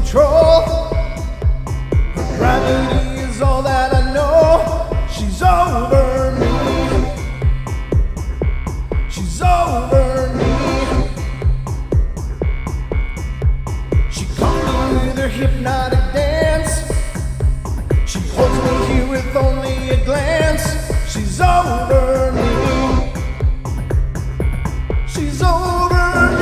control. Her gravity is all that I know. She's over me. She's over me. She caught me with her hypnotic dance. She holds me here with only a glance. She's over me. She's over me.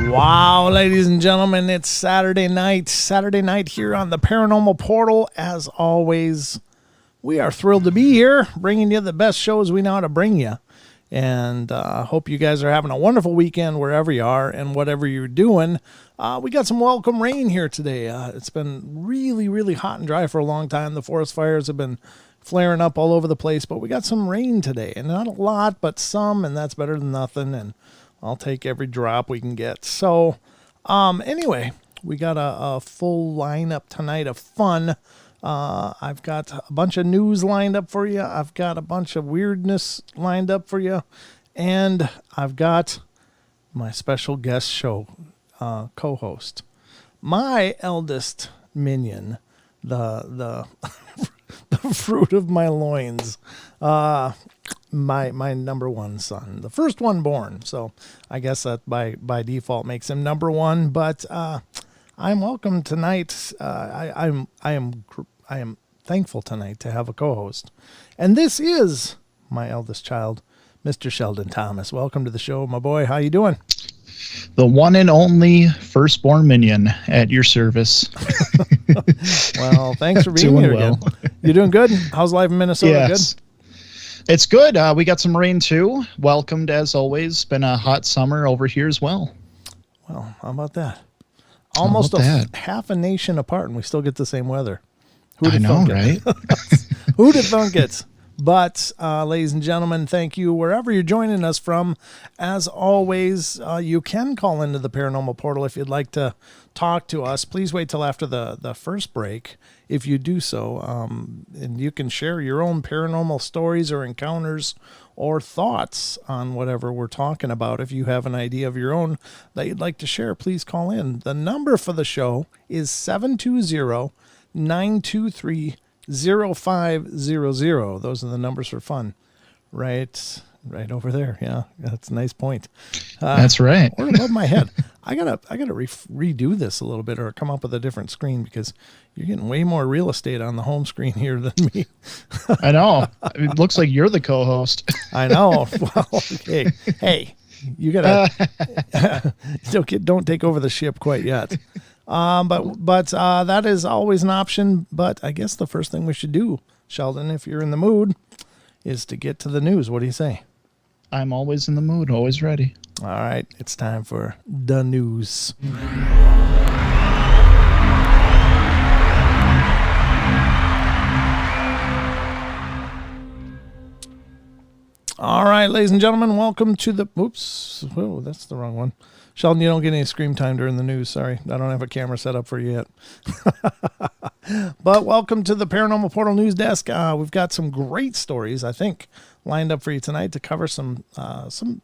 Wow, ladies and gentlemen, it's Saturday night here on the Paranormal Portal. As always, we are thrilled to be here, bringing you the best shows we know how to bring you. And hope you guys are having a wonderful weekend wherever you are and whatever you're doing. We got some welcome rain here today. It's been really, really hot and dry for a long time. The forest fires have been flaring up all over the place, but we got some rain today. And not a lot, but some, and that's better than nothing. And I'll take every drop we can get. So, anyway, we got a full lineup tonight of fun. I've got a bunch of news lined up for you. I've got a bunch of weirdness lined up for you. And I've got my special guest show co-host, my eldest minion, the the fruit of my loins, my number one son, the first one born. So I guess that by default makes him number one. But I'm welcome tonight. I am thankful tonight to have a co-host, and this is my eldest child, Mr. Sheldon Thomas. Welcome to the show, my boy. How you doing? The one and only firstborn minion at your service. Well, thanks for being here again. You doing good? How's life in Minnesota? Yes. Good? It's good. We got some rain too. Welcomed as always. Been a hot summer over here as well. Well, how about that? Almost half a nation apart, and we still get the same weather. I know, right? Who'd have thunk it? But, ladies and gentlemen, thank you wherever you're joining us from. As always, you can call into the Paranormal Portal if you'd like to talk to us. Please wait till after the first break if you do so. And you can share your own paranormal stories or encounters or thoughts on whatever we're talking about. If you have an idea of your own that you'd like to share, please call in. The number for the show is 720-923-0500. Those are the numbers for fun, right? Right over there. Yeah, that's a nice point. That's right. Or above my head. I gotta redo this a little bit, or come up with a different screen, because you're getting way more real estate on the home screen here than me. I know. It looks like you're the co-host. I know. Well, okay. Hey, you gotta don't take over the ship quite yet. But that is always an option. But I guess the first thing we should do, Sheldon, if you're in the mood, is to get to the news. What do you say? I'm always in the mood, always ready. All right, it's time for the news. All right, ladies and gentlemen, welcome to the... Oops. Whoa, that's the wrong one. Sheldon, you don't get any screen time during the news. Sorry, I don't have a camera set up for you yet. But welcome to the Paranormal Portal News Desk. We've got some great stories, I think, lined up for you tonight to cover some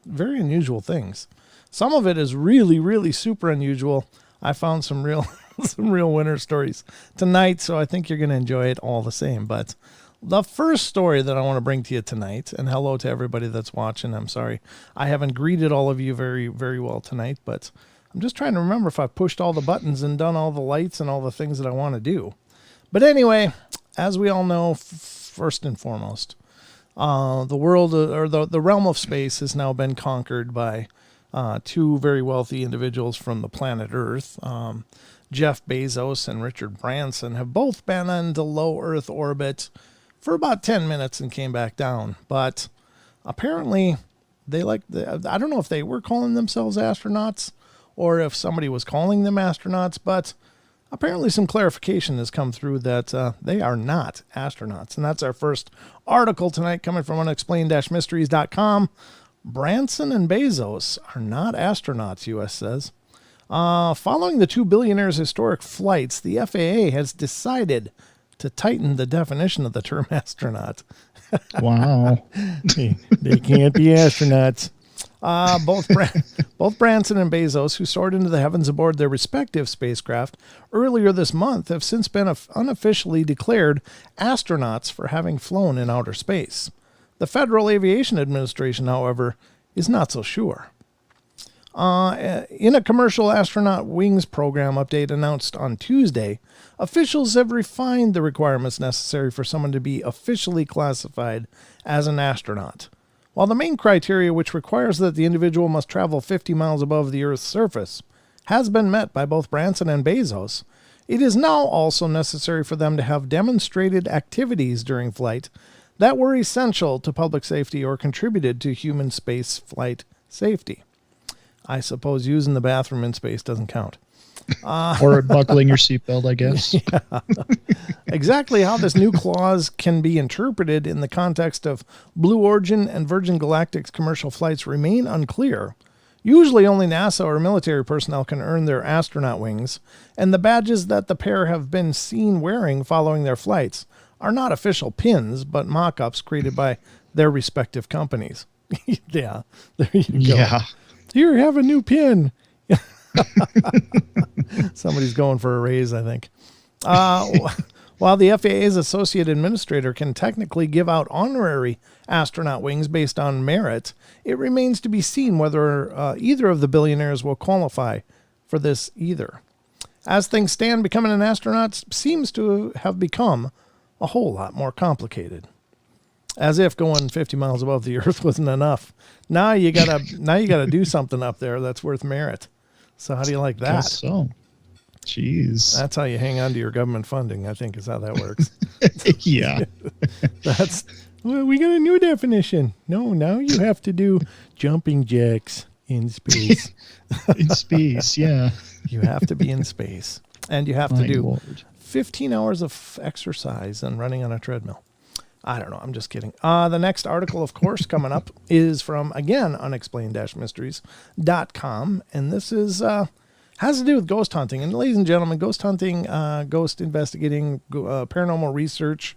very unusual things. Some of it is really, really super unusual. I found some real winter stories tonight, so I think you're going to enjoy it all the same. But the first story that I want to bring to you tonight, and hello to everybody that's watching. I'm sorry I haven't greeted all of you very, very well tonight, but I'm just trying to remember if I've pushed all the buttons and done all the lights and all the things that I want to do. But anyway, as we all know, first and foremost, the world, or the realm of space, has now been conquered by two very wealthy individuals from the planet Earth. Jeff Bezos and Richard Branson have both been into low Earth orbit for about 10 minutes and came back down. But apparently I don't know if they were calling themselves astronauts or if somebody was calling them astronauts, but apparently some clarification has come through that they are not astronauts. And that's our first article tonight, coming from unexplained-mysteries.com. Branson and Bezos are not astronauts, U.S. says. Following the two billionaires' historic flights, the FAA has decided to tighten the definition of the term astronaut. Wow. They can't be astronauts. Both Branson and Bezos, who soared into the heavens aboard their respective spacecraft earlier this month, have since been unofficially declared astronauts for having flown in outer space. The Federal Aviation Administration, however, is not so sure. In a commercial astronaut wings program update announced on Tuesday, officials have refined the requirements necessary for someone to be officially classified as an astronaut. While the main criteria, which requires that the individual must travel 50 miles above the Earth's surface, has been met by both Branson and Bezos, it is now also necessary for them to have demonstrated activities during flight that were essential to public safety or contributed to human space flight safety. I suppose using the bathroom in space doesn't count. Or buckling your seatbelt, I guess. Yeah. Exactly how this new clause can be interpreted in the context of Blue Origin and Virgin Galactic's commercial flights remain unclear. Usually only NASA or military personnel can earn their astronaut wings, and the badges that the pair have been seen wearing following their flights are not official pins, but mock-ups created by their respective companies. Yeah, there you go. Yeah. Here, have a new pin. Somebody's going for a raise, I think. While the FAA's associate administrator can technically give out honorary astronaut wings based on merit, it remains to be seen whether either of the billionaires will qualify for this either. As things stand, becoming an astronaut seems to have become a whole lot more complicated. As if going 50 miles above the Earth wasn't enough. Now you gotta do something up there that's worth merit. So how do you like that? Guess so. Jeez. That's how you hang on to your government funding, I think, is how that works. Yeah. We got a new definition. No, now you have to do jumping jacks in space. In space, yeah. You have to be in space. And you have to do Lord. 15 hours of exercise and running on a treadmill. I don't know. I'm just kidding. The next article, of course, coming up is from, again, unexplained-mysteries.com. And this is has to do with ghost hunting. And ladies and gentlemen, ghost hunting, ghost investigating, paranormal research,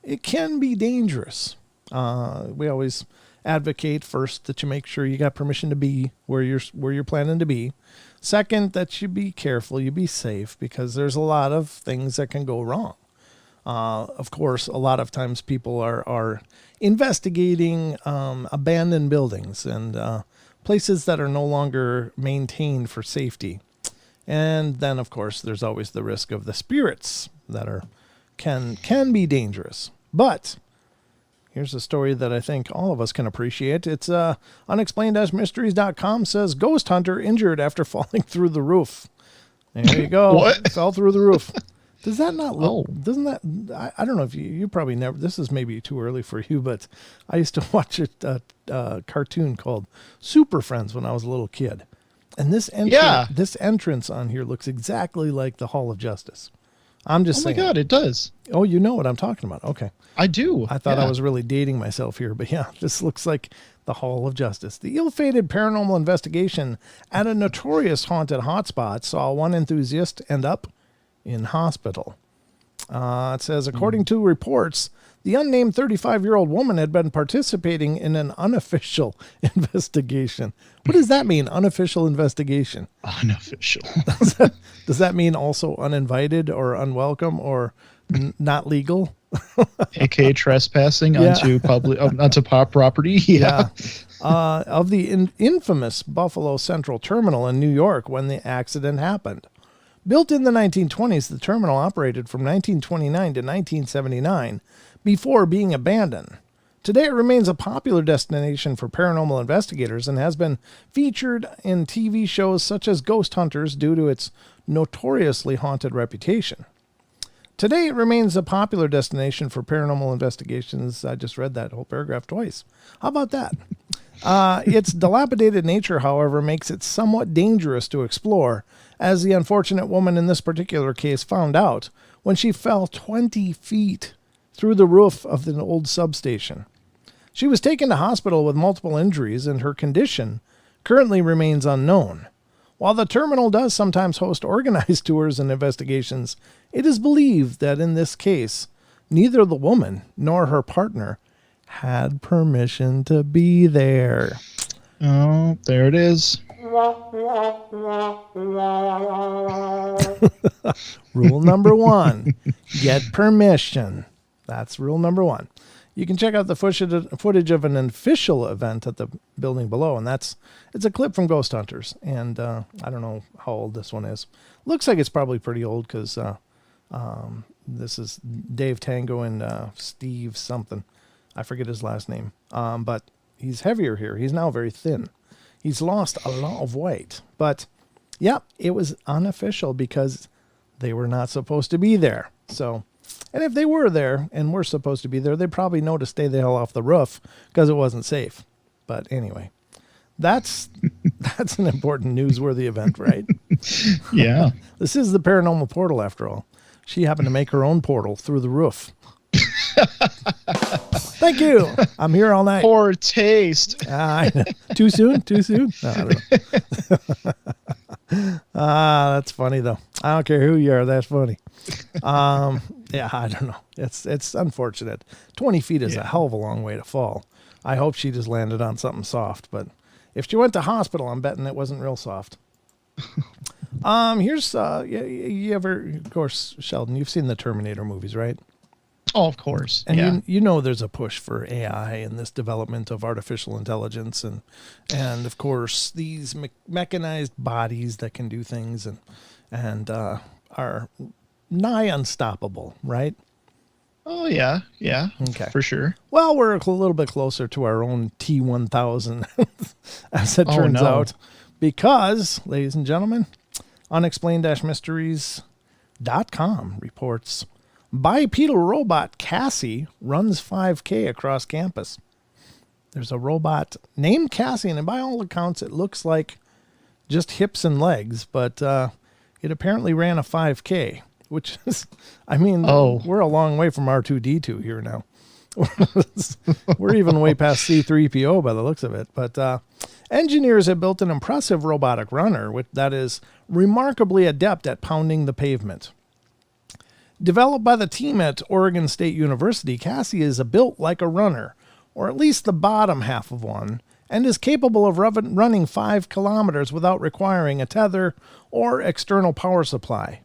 it can be dangerous. We always advocate first that you make sure you got permission to be where you're planning to be. Second, that you be careful, you be safe, because there's a lot of things that can go wrong. Of course, a lot of times people are investigating abandoned buildings and places that are no longer maintained for safety. And then, of course, there's always the risk of the spirits that can be dangerous. But here's a story that I think all of us can appreciate. It's unexplained-mysteries.com says ghost hunter injured after falling through the roof. There you go. What? Fell through the roof. Does that not look? Doesn't that? I don't know if you probably never. This is maybe too early for you, but I used to watch a cartoon called Super Friends when I was a little kid, and this entrance on here looks exactly like the Hall of Justice. I'm just saying. Oh my God, it does. Oh, you know what I'm talking about. Okay. I do. I thought I was really dating myself here, but yeah, this looks like the Hall of Justice. The ill-fated paranormal investigation at a notorious haunted hotspot saw one enthusiast end up in hospital. It says, according to reports, the unnamed 35-year-old woman had been participating in an unofficial investigation. What does that mean, unofficial investigation? Unofficial. Does that mean also uninvited or unwelcome or not legal? AKA trespassing onto property. Yeah. Of the infamous Buffalo Central Terminal in New York when the accident happened. Built in the 1920s, the terminal operated from 1929 to 1979 before being abandoned. Today, it remains a popular destination for paranormal investigators and has been featured in TV shows such as Ghost Hunters due to its notoriously haunted reputation. Today, it remains a popular destination for paranormal investigations. I just read that whole paragraph twice. How about that? Its dilapidated nature, however, makes it somewhat dangerous to explore, as the unfortunate woman in this particular case found out when she fell 20 feet through the roof of an old substation. She was taken to hospital with multiple injuries, and her condition currently remains unknown. While the terminal does sometimes host organized tours and investigations, it is believed that in this case, neither the woman nor her partner had permission to be there. Oh, there it is. Rule number 1, get permission. That's rule number 1. You can check out the footage of an official event at the building below, and it's a clip from Ghost Hunters. And I don't know how old this one is. Looks like it's probably pretty old because this is Dave Tango and Steve something. I forget his last name. But he's heavier here. He's now very thin. He's lost a lot of weight. But, yeah, it was unofficial because they were not supposed to be there. So, and if they were there and were supposed to be there, they probably know to stay the hell off the roof because it wasn't safe. But anyway, that's an important newsworthy event, right? Yeah. This is the Paranormal Portal, after all. She happened to make her own portal through the roof. Thank you. I'm here all night. Poor taste. Too soon? Too soon? No, I don't know. That's funny though. I don't care who you are. That's funny. Yeah, I don't know. It's unfortunate. 20 feet is a hell of a long way to fall. I hope she just landed on something soft, but if she went to hospital, I'm betting it wasn't real soft. Here's you ever, of course, Sheldon, you've seen the Terminator movies, right? Oh, of course. And you know there's a push for AI and this development of artificial intelligence and of course these mechanized bodies that can do things and are nigh unstoppable, right? Oh yeah, okay, for sure. Well, we're a little bit closer to our own T-1000 as it turns out, because, ladies and gentlemen, unexplained-mysteries.com reports bipedal robot Cassie runs 5K across campus. There's a robot named Cassie, and by all accounts, it looks like just hips and legs, but it apparently ran a 5K, which is, I mean, we're a long way from R2-D2 here now. We're even way past C-3PO by the looks of it. But engineers have built an impressive robotic runner that is remarkably adept at pounding the pavement. Developed by the team at Oregon State University, Cassie is built like a runner, or at least the bottom half of one, and is capable of running 5 kilometers without requiring a tether or external power supply.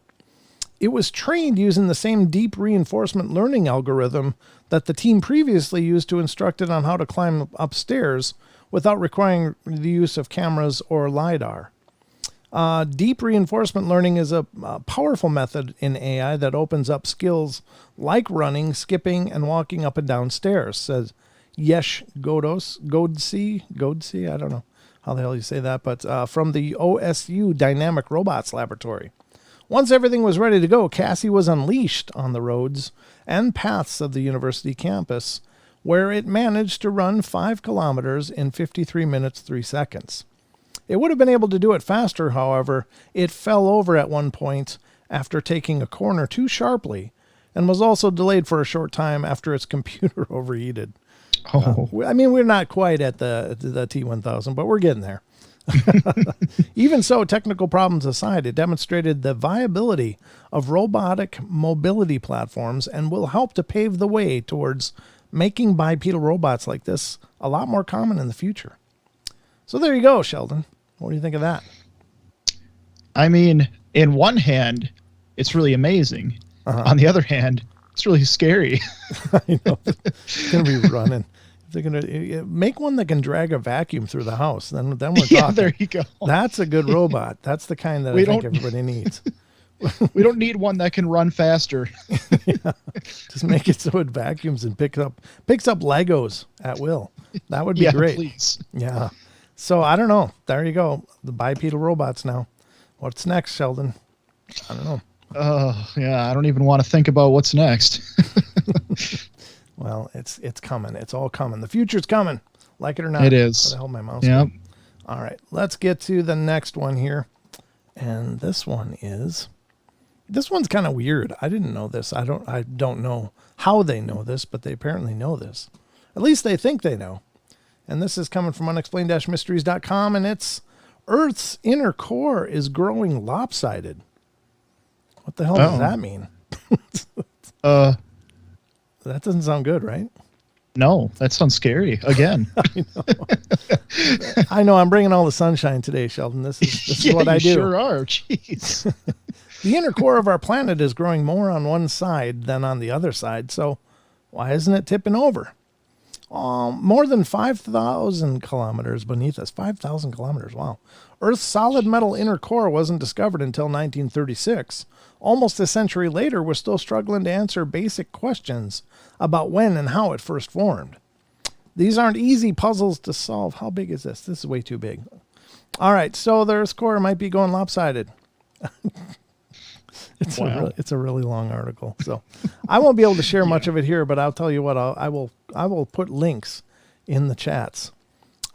It was trained using the same deep reinforcement learning algorithm that the team previously used to instruct it on how to climb upstairs without requiring the use of cameras or LiDAR. Deep reinforcement learning is a powerful method in AI that opens up skills like running, skipping, and walking up and down stairs, says Yesh Godse, I don't know how the hell you say that, but from the OSU Dynamic Robots Laboratory. Once everything was ready to go, Cassie was unleashed on the roads and paths of the university campus, where it managed to run 5 kilometers in 53 minutes, 3 seconds. It would have been able to do it faster, however. It fell over at one point after taking a corner too sharply and was also delayed for a short time after its computer overheated. Oh. I mean, we're not quite at the T1000, but we're getting there. Even so, technical problems aside, it demonstrated the viability of robotic mobility platforms and will help to pave the way towards making bipedal robots like this a lot more common in the future. So there you go, Sheldon. What do you think of that? I mean, in one hand, it's really amazing. On the other hand, it's really scary. I know. It's going to be running. They're going to make one that can drag a vacuum through the house. Then we're talking. Yeah, there you go. That's a good robot. That's the kind that I think everybody needs. We don't need one that can run faster. Yeah. Just make it so it vacuums and picks up Legos at will. That would be great. Please. Yeah. So I don't know. There you go. The bipedal robots now. What's next, Sheldon? I don't know. Oh, yeah. I don't even want to think about what's next. Well, it's coming. It's all coming. The future's coming. Like it or not. It is. Where the hell my mouse? Yep. Go? All right. Let's get to the next one here. And this one's kind of weird. I didn't know this. I don't know how they know this, but they apparently know this. At least they think they know. And this is coming from unexplained-mysteries.com, and it's Earth's inner core is growing lopsided. What the hell does that mean? That doesn't sound good, right? No, that sounds scary. Again. I know. I'm bringing all the sunshine today, Sheldon. This is what I do. You sure are. Jeez. The inner core of our planet is growing more on one side than on the other side. So why isn't it tipping over? More than 5,000 kilometers beneath us. 5,000 kilometers. Wow. Earth's solid metal inner core wasn't discovered until 1936. Almost a century later, we're still struggling to answer basic questions about when and how it first formed. These aren't easy puzzles to solve. How big is this? This is way too big. All right, so the Earth's core might be going lopsided. It's a really long article, so I won't be able to share much of it here. But I'll tell you what, I will put links in the chats.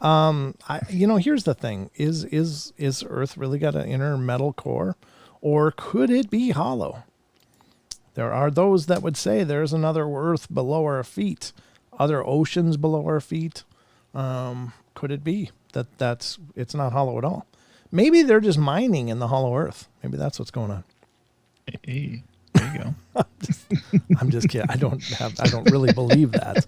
Here's the thing: is Earth really got an inner metal core, or could it be hollow? There are those that would say there's another Earth below our feet, other oceans below our feet. Could it be that it's not hollow at all? Maybe they're just mining in the hollow Earth. Maybe that's what's going on. Hey, there you go. I'm just kidding. I don't really believe that.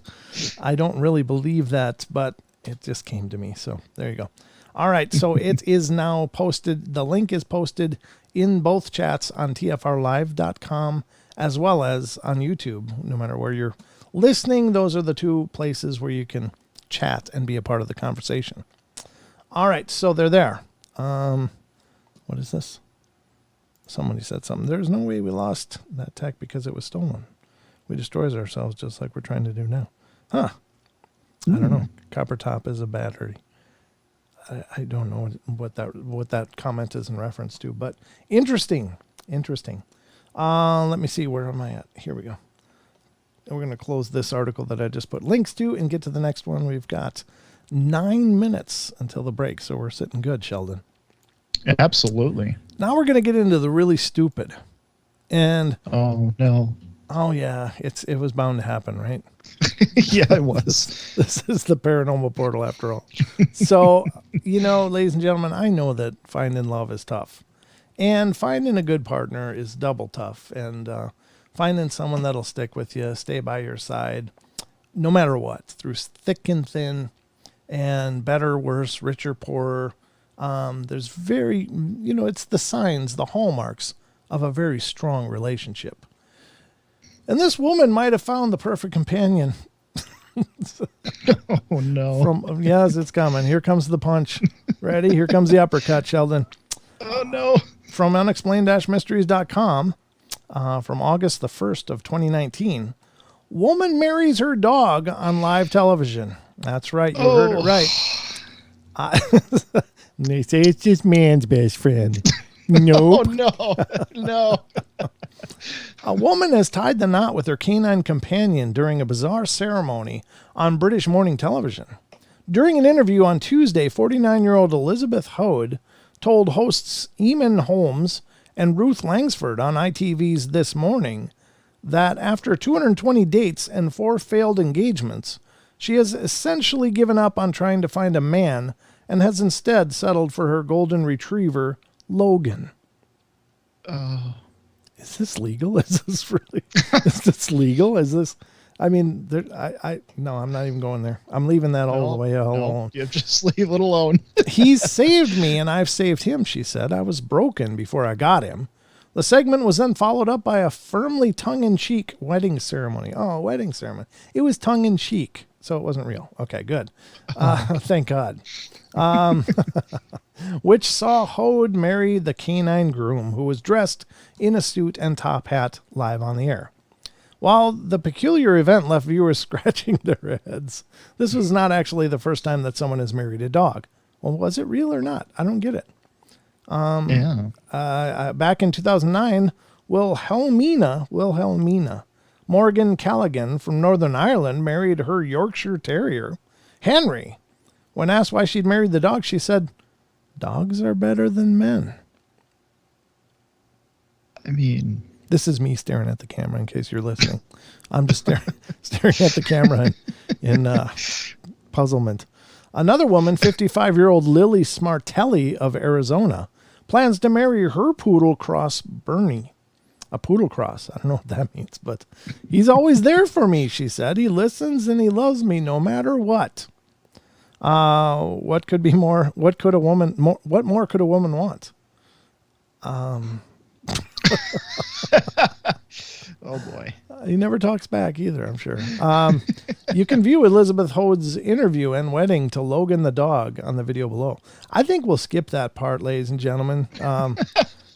I don't really believe that, but it just came to me. So there you go. All right. So it is now posted. The link is posted in both chats on tfrlive.com as well as on YouTube. No matter where you're listening, those are the two places where you can chat and be a part of the conversation. All right. So they're there. What is this? Somebody said something. There's no way we lost that tech because it was stolen. We destroy ourselves just like we're trying to do now. Huh. I don't know. Copper top is a battery. I don't know what that comment is in reference to, but interesting. Let me see. Where am I at? Here we go. And we're going to close this article that I just put links to and get to the next one. We've got 9 minutes until the break, so we're sitting good, Sheldon. Absolutely. Now we're going to get into the really stupid. And oh no. Oh yeah, it was bound to happen, right? Yeah, it was. This is the Paranormal Portal after all. So, ladies and gentlemen, I know that finding love is tough. And finding a good partner is double tough. And finding someone that'll stick with you, stay by your side, no matter what, through thick and thin, and better, worse, richer, poorer. There's it's the signs, the hallmarks of a very strong relationship. And this woman might have found the perfect companion. Oh no. Yes, it's coming. Here comes the punch. Ready? Here comes the uppercut, Sheldon. Oh no. From unexplained-mysteries.com, from August the 1st of 2019. Woman marries her dog on live television. That's right. You heard it right. They say it's just man's best friend. Nope. Oh no. No. A woman has tied the knot with her canine companion during a bizarre ceremony on British morning television. During an interview on Tuesday, 49-year-old Elizabeth Hode told hosts Eamon Holmes and Ruth Langsford on ITV's This Morning that after 220 dates and 4 failed engagements, she has essentially given up on trying to find a man and has instead settled for her golden retriever, Logan. Oh. Is this legal? Is this really? Is this legal? Is this? I mean, no, I'm not even going there. I'm leaving that all the way alone. You just leave it alone. He's saved me and I've saved him, she said. I was broken before I got him. The segment was then followed up by a firmly tongue-in-cheek wedding ceremony. Oh, wedding ceremony. It was tongue-in-cheek, so it wasn't real. Okay, good. Thank God. Which saw Hode marry the canine groom, who was dressed in a suit and top hat live on the air. While the peculiar event left viewers scratching their heads, this was not actually the first time that someone has married a dog. Well, was it real or not? I don't get it. Back in 2009, Wilhelmina Morgan Callaghan from Northern Ireland married her Yorkshire Terrier, Henry. When asked why she'd married the dog, she said, "Dogs are better than men." I mean, this is me staring at the camera in case you're listening. I'm just staring at the camera in puzzlement. Another woman, 55-year-old Lily Smartelli of Arizona, plans to marry her poodle cross, Bernie. A poodle cross. I don't know what that means, but he's always there for me, she said. He listens and he loves me no matter what. What could be more? What more could a woman want? Oh boy. He never talks back either, I'm sure. You can view Elizabeth Hode's interview and wedding to Logan the dog on the video below. I think we'll skip that part, ladies and gentlemen.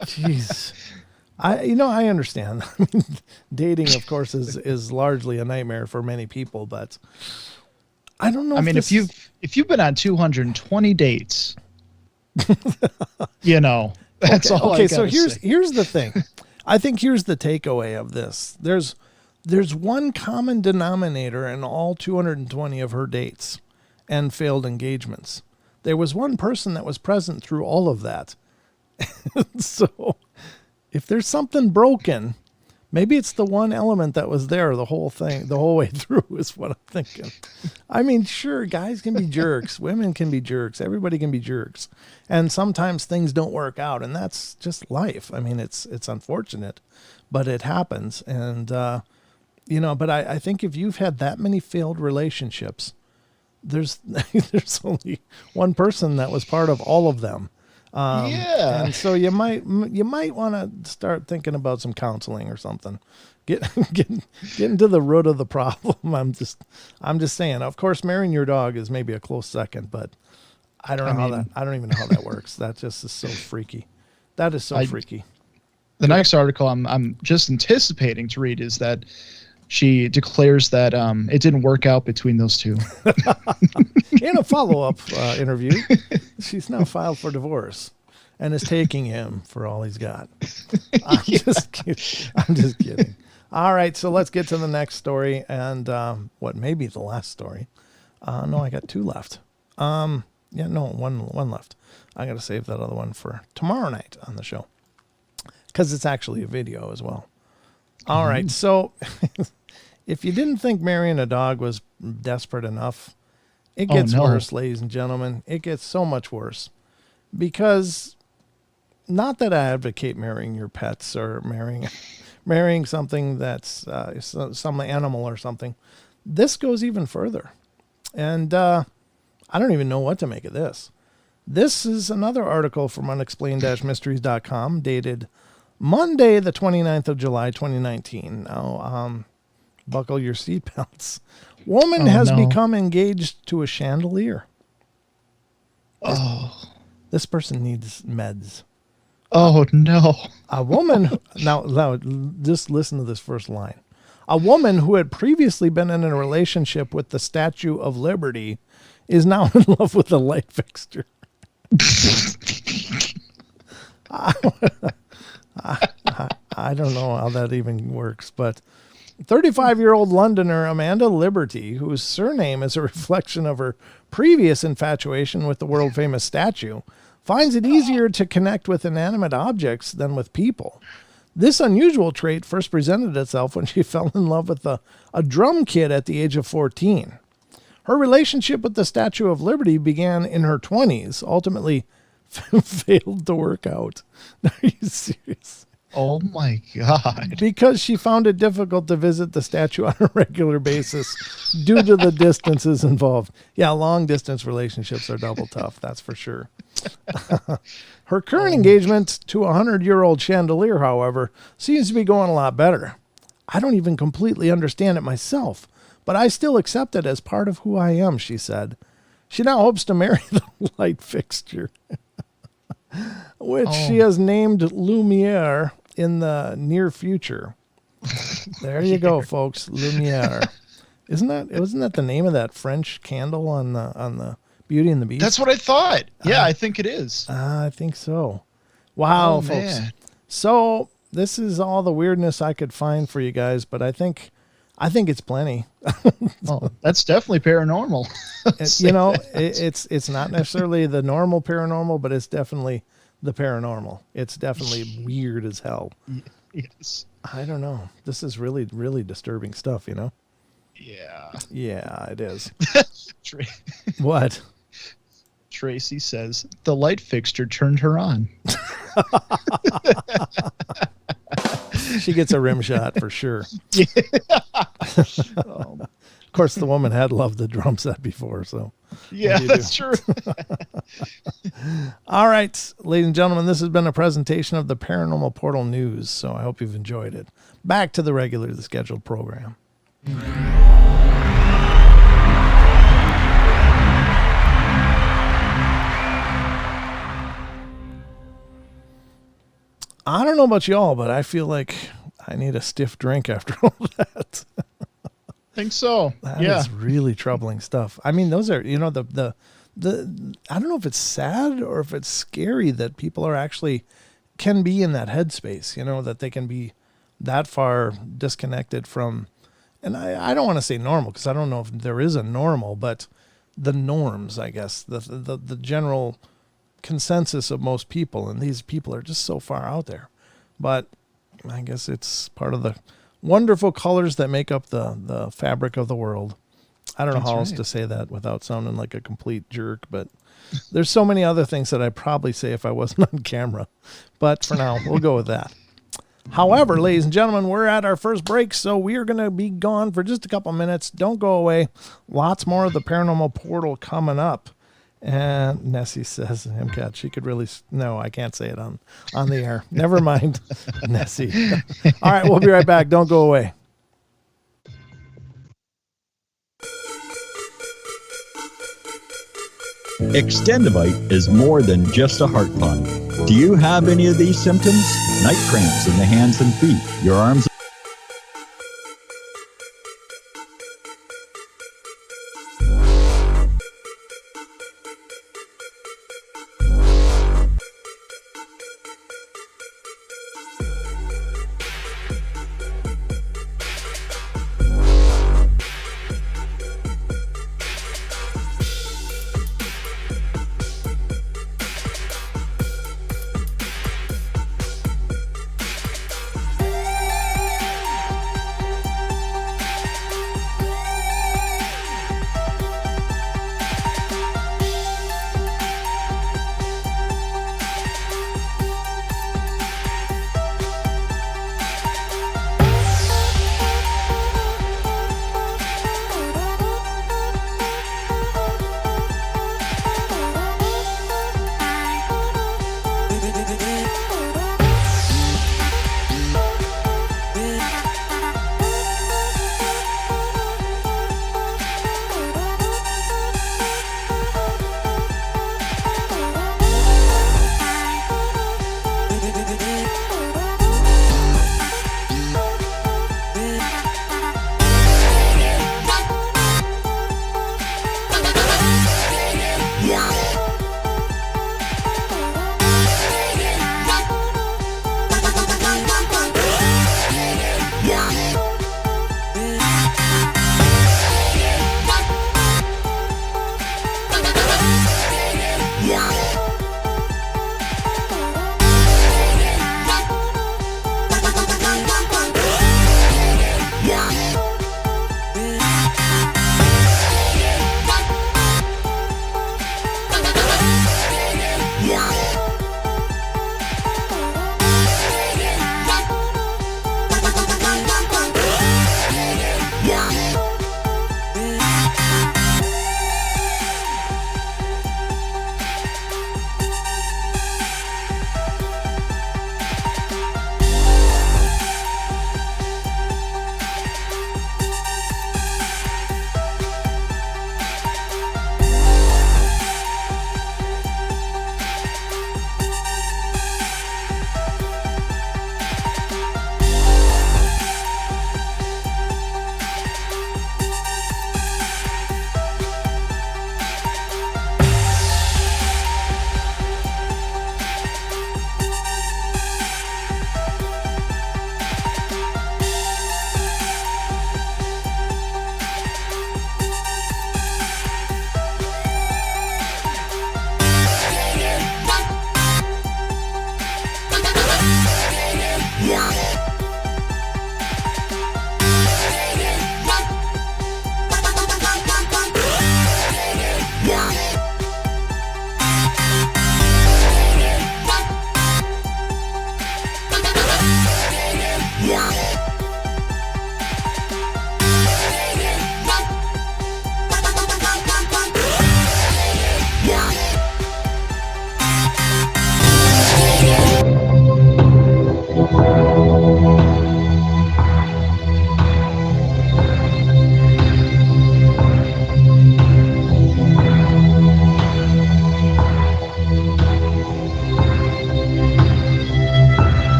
Jeez. I understand. I mean, dating, of course, is largely a nightmare for many people, but I don't know. If you've been on 220 dates, that's all. Okay, so here's the thing. I think here's the takeaway of this. There's one common denominator in all 220 of her dates and failed engagements. There was one person that was present through all of that. So if there's something broken, maybe it's the one element that was there the whole way through is what I'm thinking. I mean, sure, guys can be jerks. Women can be jerks. Everybody can be jerks. And sometimes things don't work out, and that's just life. I mean, it's unfortunate, but it happens. And, but I think if you've had that many failed relationships, there's only one person that was part of all of them. And so you might want to start thinking about some counseling or something. Get into the root of the problem. I'm just saying. Of course, marrying your dog is maybe a close second, but I don't even know how that works. That just is so freaky. That is so freaky. The next article I'm just anticipating to read is that she declares that it didn't work out between those two. In a follow-up interview, she's now filed for divorce and is taking him for all he's got. I'm just kidding. All right, so let's get to the next story and what may be the last story. No, I got 2 left. One left. I got to save that other one for tomorrow night on the show because it's actually a video as well. All right, so if you didn't think marrying a dog was desperate enough, it gets worse, ladies and gentlemen. It gets so much worse because not that I advocate marrying your pets or marrying something that's some animal or something. This goes even further, and I don't even know what to make of this. This is another article from unexplained-mysteries.com dated Monday, the 29th of July, 2019. Now, buckle your seatbelts. Woman has become engaged to a chandelier. Oh. This person needs meds. Oh, no. A woman, now, just listen to this first line. A woman who had previously been in a relationship with the Statue of Liberty is now in love with a light fixture. I don't know how that even works, but 35-year-old Londoner Amanda Liberty, whose surname is a reflection of her previous infatuation with the world-famous statue, finds it easier to connect with inanimate objects than with people. This unusual trait first presented itself when she fell in love with a drum kit at the age of 14. Her relationship with the Statue of Liberty began in her 20s, ultimately failed to work out. Are you serious? Oh, my God. Because she found it difficult to visit the statue on a regular basis due to the distances involved. Yeah, long-distance relationships are double tough, that's for sure. Her current engagement to a 100-year-old chandelier, however, seems to be going a lot better. I don't even completely understand it myself, but I still accept it as part of who I am, she said. She now hopes to marry the light fixture, which she has named Lumiere in the near future. There you go, folks. Lumiere. Wasn't that the name of that French candle on the Beauty and the Beast? That's what I thought. Yeah, I think it is. I think so. Wow, folks. Man. So this is all the weirdness I could find for you guys, but I think it's plenty. Oh, that's definitely paranormal. It's not necessarily the normal paranormal, but it's definitely the paranormal. It's definitely weird as hell. Yes. I don't know. This is really, really disturbing stuff, you know? Yeah. Yeah, it is. Tra- What? Tracy says the light fixture turned her on. She gets a rim shot for sure. Yeah. Of course, the woman had loved the drum set before, so. Yeah, that's true. All right, ladies and gentlemen, this has been a presentation of the Paranormal Portal News, so I hope you've enjoyed it. Back to the regularly scheduled program. I don't know about y'all, but I feel like I need a stiff drink after all that. Think so. That is really troubling stuff. I mean, those are, the I don't know if it's sad or if it's scary that people are actually can be in that headspace, that they can be that far disconnected from, and I don't want to say normal because I don't know if there is a normal, but the norms, I guess, the general consensus of most people, and these people are just so far out there. But I guess it's part of the wonderful colors that make up the fabric of the world. I don't know how else to say that without sounding like a complete jerk, but there's so many other things that I'd probably say if I wasn't on camera. But for now, we'll go with that. However, ladies and gentlemen, we're at our first break, so we are going to be gone for just a couple minutes. Don't go away. Lots more of the Paranormal Portal coming up. And Nessie says, MCAT, she could really, no, I can't say it on the air. Never mind, Nessie. All right, we'll be right back. Don't go away. Extendivite is more than just a heart pump. Do you have any of these symptoms? Night cramps in the hands and feet, your arms.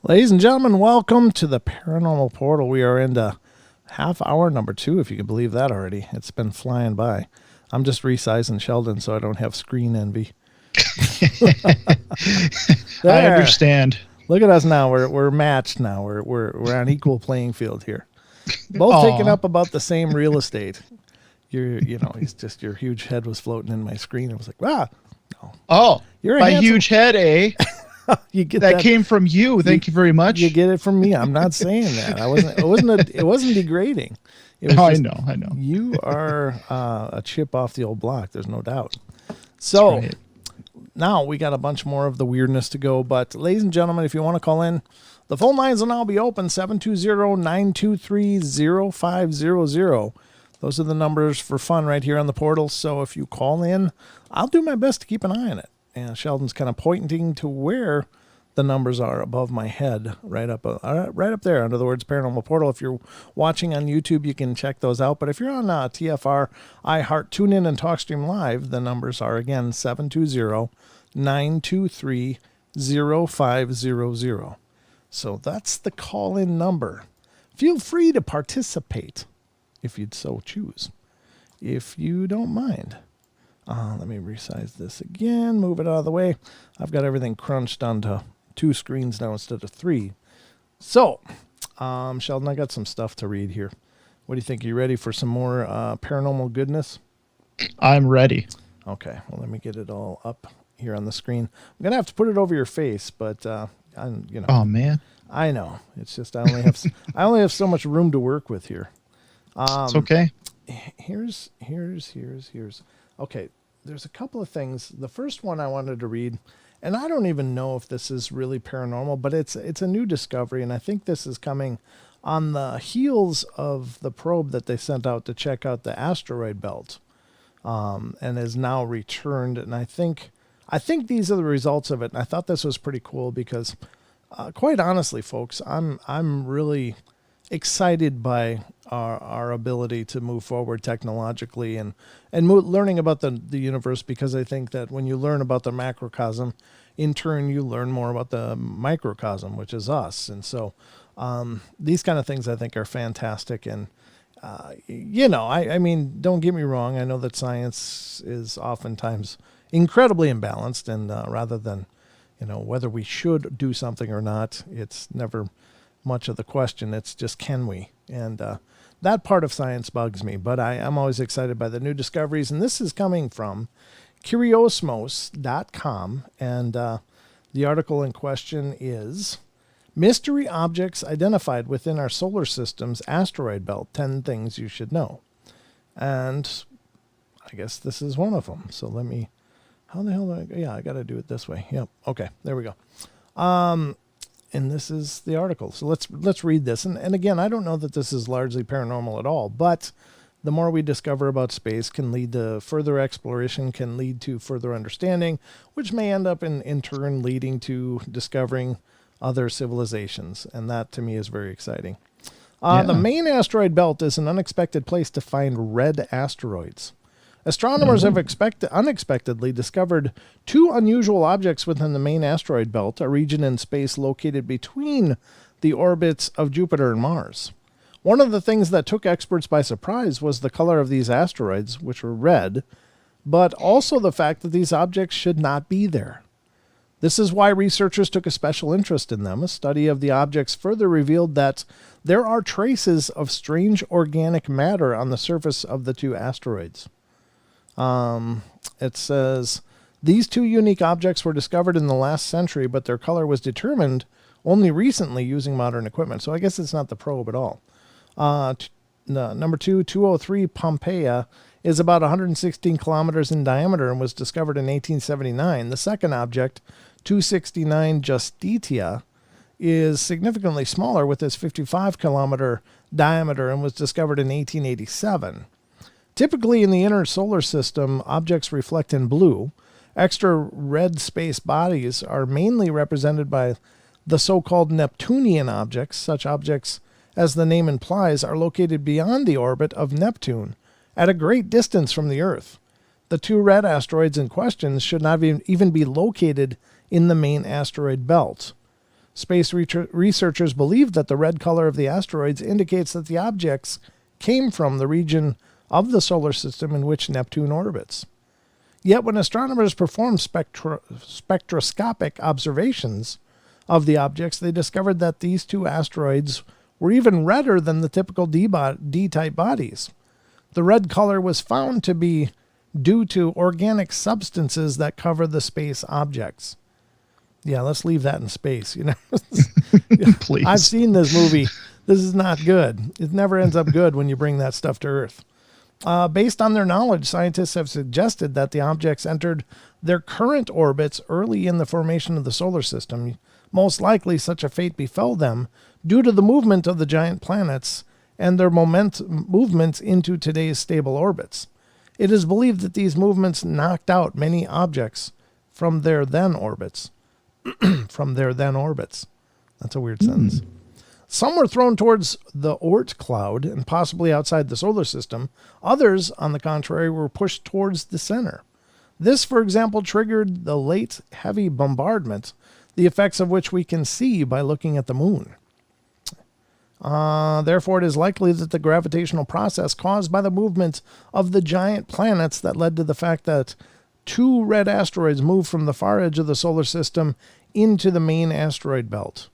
Ladies and gentlemen, welcome to the Paranormal Portal. We are into half hour number 2, if you can believe that already. It's been flying by. I'm just resizing Sheldon so I don't have screen envy. I understand. Look at us now. We're matched now. We're on equal playing field here. Both taking up about the same real estate. He's just, your huge head was floating in my screen. I was like, no. Oh, You're my huge head, eh? You get that came from you. Thank you very much. You get it from me. I'm not saying that. It wasn't degrading. It was I know. You are a chip off the old block. There's no doubt. So right. Now we got a bunch more of the weirdness to go. But ladies and gentlemen, if you want to call in, the phone lines will now be open, 720-923-0500. Those are the numbers for fun right here on the portal. So if you call in, I'll do my best to keep an eye on it. And Sheldon's kind of pointing to where the numbers are above my head, right up there under the words Paranormal Portal. If you're watching on YouTube, you can check those out. But if you're on TFR, iHeart, TuneIn, and TalkStream Live, the numbers are, again, 720-923-0500. So that's the call-in number. Feel free to participate if you'd so choose, if you don't mind. Let me resize this again, move it out of the way. I've got everything crunched onto 2 screens now instead of 3. So, Sheldon, I got some stuff to read here. What do you think? Are you ready for some more paranormal goodness? I'm ready. Okay, well, let me get it all up here on the screen. I'm going to have to put it over your face, but, Oh, man. I know. It's just I only have so much room to work with here. It's okay. Here's. Okay, there's a couple of things. The first one I wanted to read, and I don't even know if this is really paranormal, but it's a new discovery, and I think this is coming on the heels of the probe that they sent out to check out the asteroid belt, and is now returned. And I think these are the results of it. And I thought this was pretty cool because, quite honestly, folks, I'm really excited by our ability to move forward technologically and learning about the universe, because I think that when you learn about the macrocosm, in turn you learn more about the microcosm, which is us. And so these kind of things I think are fantastic. And I mean, don't get me wrong, I know that science is oftentimes incredibly imbalanced, and rather than whether we should do something or not, it's never much of the question. It's just, can we? And that part of science bugs me, but I'm always excited by the new discoveries. And this is coming from Curiosmos.com. And the article in question is Mystery Objects Identified Within Our Solar System's Asteroid Belt, 10 Things You Should Know. And I guess this is one of them. So let me, how the hell do I got to do it this way. Yep. Okay, there we go. And this is the article. So let's read this. And again, I don't know that this is largely paranormal at all, but the more we discover about space can lead to further exploration, can lead to further understanding, which may end up in turn leading to discovering other civilizations. And that to me is very exciting. The main asteroid belt is an unexpected place to find red asteroids. Astronomers have unexpectedly discovered 2 unusual objects within the main asteroid belt, a region in space located between the orbits of Jupiter and Mars. One of the things that took experts by surprise was the color of these asteroids, which were red, but also the fact that these objects should not be there. This is why researchers took a special interest in them. A study of the objects further revealed that there are traces of strange organic matter on the surface of the 2 asteroids. It says, these 2 unique objects were discovered in the last century, but their color was determined only recently using modern equipment. So I guess it's not the probe at all. Number 203 Pompeia is about 116 kilometers in diameter and was discovered in 1879. The second object, 269 Justitia, is significantly smaller with its 55-kilometer diameter and was discovered in 1887. Typically in the inner solar system, objects reflect in blue. Extra red space bodies are mainly represented by the so-called Neptunian objects. Such objects, as the name implies, are located beyond the orbit of Neptune, at a great distance from the Earth. The 2 red asteroids in question should not even be located in the main asteroid belt. Space researchers believe that the red color of the asteroids indicates that the objects came from the region of the solar system in which Neptune orbits. Yet when astronomers performed spectroscopic observations of the objects, they discovered that these two asteroids were even redder than the typical D-type bodies. The red color was found to be due to organic substances that cover the space objects. Yeah, let's leave that in space, Please. I've seen this movie. This is not good. It never ends up good when you bring that stuff to Earth. Based on their knowledge, scientists have suggested that the objects entered their current orbits early in the formation of the solar system. Most likely, such a fate befell them due to the movement of the giant planets and their movements into today's stable orbits. It is believed that these movements knocked out many objects from their then orbits. That's a weird sentence. Some were thrown towards the Oort cloud and possibly outside the solar system. Others, on the contrary, were pushed towards the center. This, for example, triggered the late heavy bombardment, the effects of which we can see by looking at the moon. Therefore, it is likely that the gravitational process caused by the movement of the giant planets that led to the fact that two red asteroids moved from the far edge of the solar system into the main asteroid belt.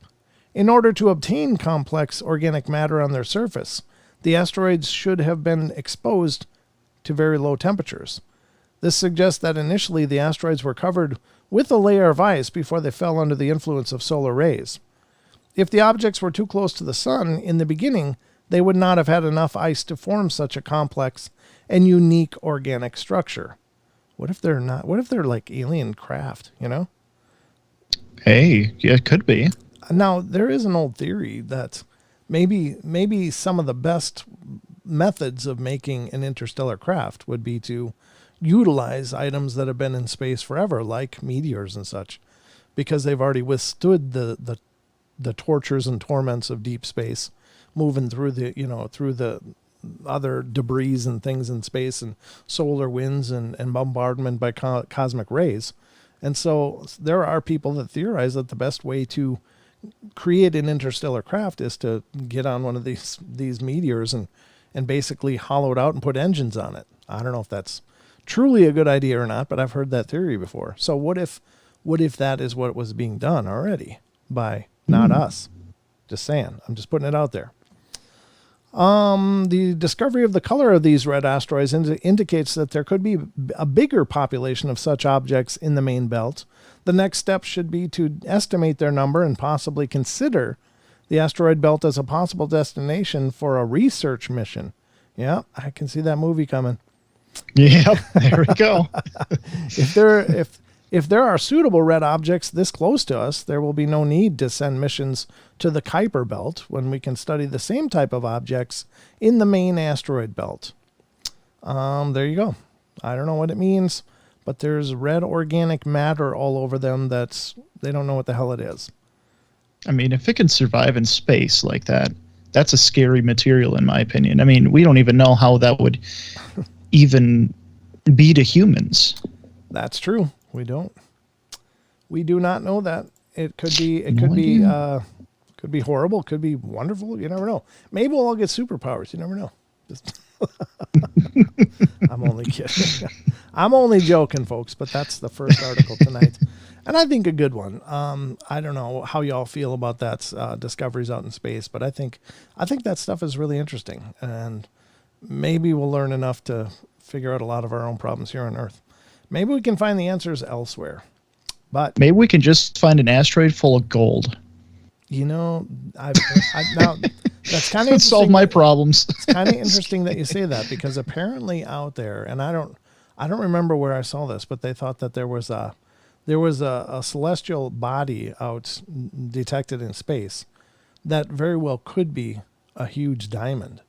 In order to obtain complex organic matter on their surface, the asteroids should have been exposed to very low temperatures. This suggests that initially the asteroids were covered with a layer of ice before they fell under the influence of solar rays. If the objects were too close to the sun in the beginning, they would not have had enough ice to form such a complex and unique organic structure. What if they're not? What if they're like alien craft, Hey, yeah, it could be. Now, there is an old theory that maybe some of the best methods of making an interstellar craft would be to utilize items that have been in space forever, like meteors and such, because they've already withstood the tortures and torments of deep space, moving through the other debris and things in space and solar winds and bombardment by cosmic rays. And so there are people that theorize that the best way to create an interstellar craft is to get on one of these meteors and basically hollow it out and put engines on it. I don't know if that's truly a good idea or not, but I've heard that theory before. So what if that is what was being done already by not us? Just saying. I'm just putting it out there. The discovery of the color of these red asteroids indicates that there could be a bigger population of such objects in the main belt. The next step should be to estimate their number and possibly consider the asteroid belt as a possible destination for a research mission. Yeah, I can see that movie coming. Yep, there we go. If there are suitable red objects this close to us, there will be no need to send missions to the Kuiper belt when we can study the same type of objects in the main asteroid belt. There you go. I don't know what it means, but there's red organic matter all over them they don't know what the hell it is. I mean, if it can survive in space like that, that's a scary material in my opinion. I mean, we don't even know how that would even be to humans. That's true. We don't. We do not know that. It could be. Could be horrible. Could be wonderful. You never know. Maybe we'll all get superpowers. You never know. I'm only kidding. I'm only joking, folks. But that's the first article tonight, and I think a good one. I don't know how y'all feel about that discoveries out in space, but I think that stuff is really interesting, and maybe we'll learn enough to figure out a lot of our own problems here on Earth. Maybe we can find the answers elsewhere. But maybe we can just find an asteroid full of gold. Now that's kind of solve my problems. It's kind of interesting that you say that, because apparently out there, and I don't remember where I saw this, but they thought that there was a celestial body out detected in space that very well could be a huge diamond.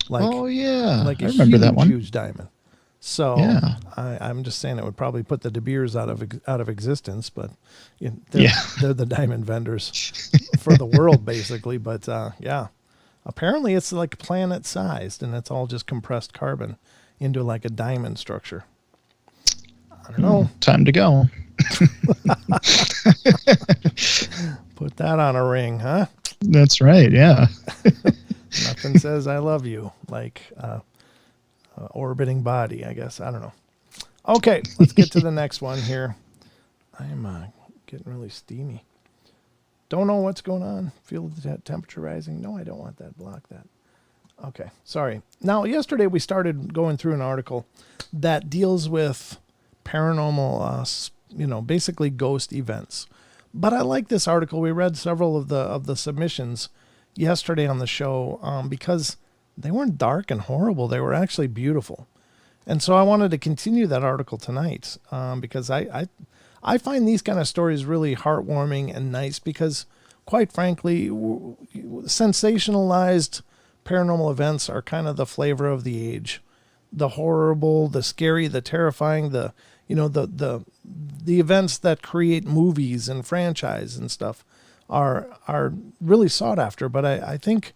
Like, oh yeah, like I remember that one. Huge diamond. So yeah. I'm just saying it would probably put the De Beers out of existence, but they're the diamond vendors for the world basically. But apparently it's like planet sized, and it's all just compressed carbon into like a diamond structure. I don't know. Time to go. Put that on a ring, huh? That's right. Yeah. Nothing says I love you like orbiting body, I guess. I don't know. Okay, let's get to the next one here. I'm getting really steamy. Don't know what's going on. Feel the temperature rising. No, I don't want that. Block that. Okay, sorry. Now, yesterday we started going through an article that deals with paranormal, basically ghost events. But I like this article. We read several of the submissions yesterday on the show because they weren't dark and horrible. They were actually beautiful. And so I wanted to continue that article tonight because I find these kind of stories really heartwarming and nice because, quite frankly, sensationalized paranormal events are kind of the flavor of the age. The horrible, the scary, the terrifying, the events that create movies and franchise and stuff are really sought after. But I think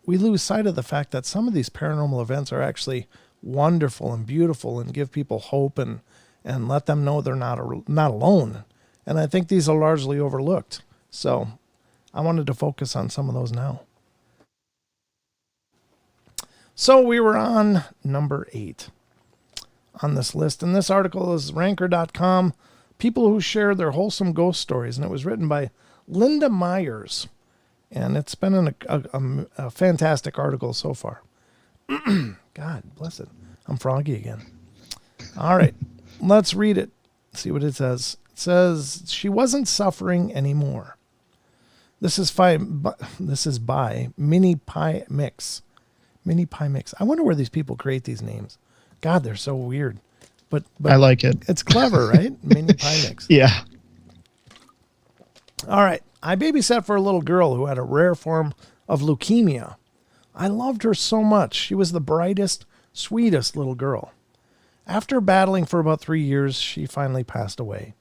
we lose sight of the fact that some of these paranormal events are actually wonderful and beautiful and give people hope and let them know they're not alone. And I think these are largely overlooked. So I wanted to focus on some of those now. So we were on number 8 on this list. And this article is ranker.com, people who share their wholesome ghost stories. And it was written by Linda Myers. And it's been a fantastic article so far. God bless it. I'm froggy again. All right, let's read it. See what it says. It says, she wasn't suffering anymore. This is by Mini Pie Mix. Mini Pie Mix. I wonder where these people create these names. God, they're so weird. But I like it. It's clever, right? Mini Pie Mix. Yeah. All right. I babysat for a little girl who had a rare form of leukemia. I loved her so much. She was the brightest, sweetest little girl. After battling for about 3 years, she finally passed away.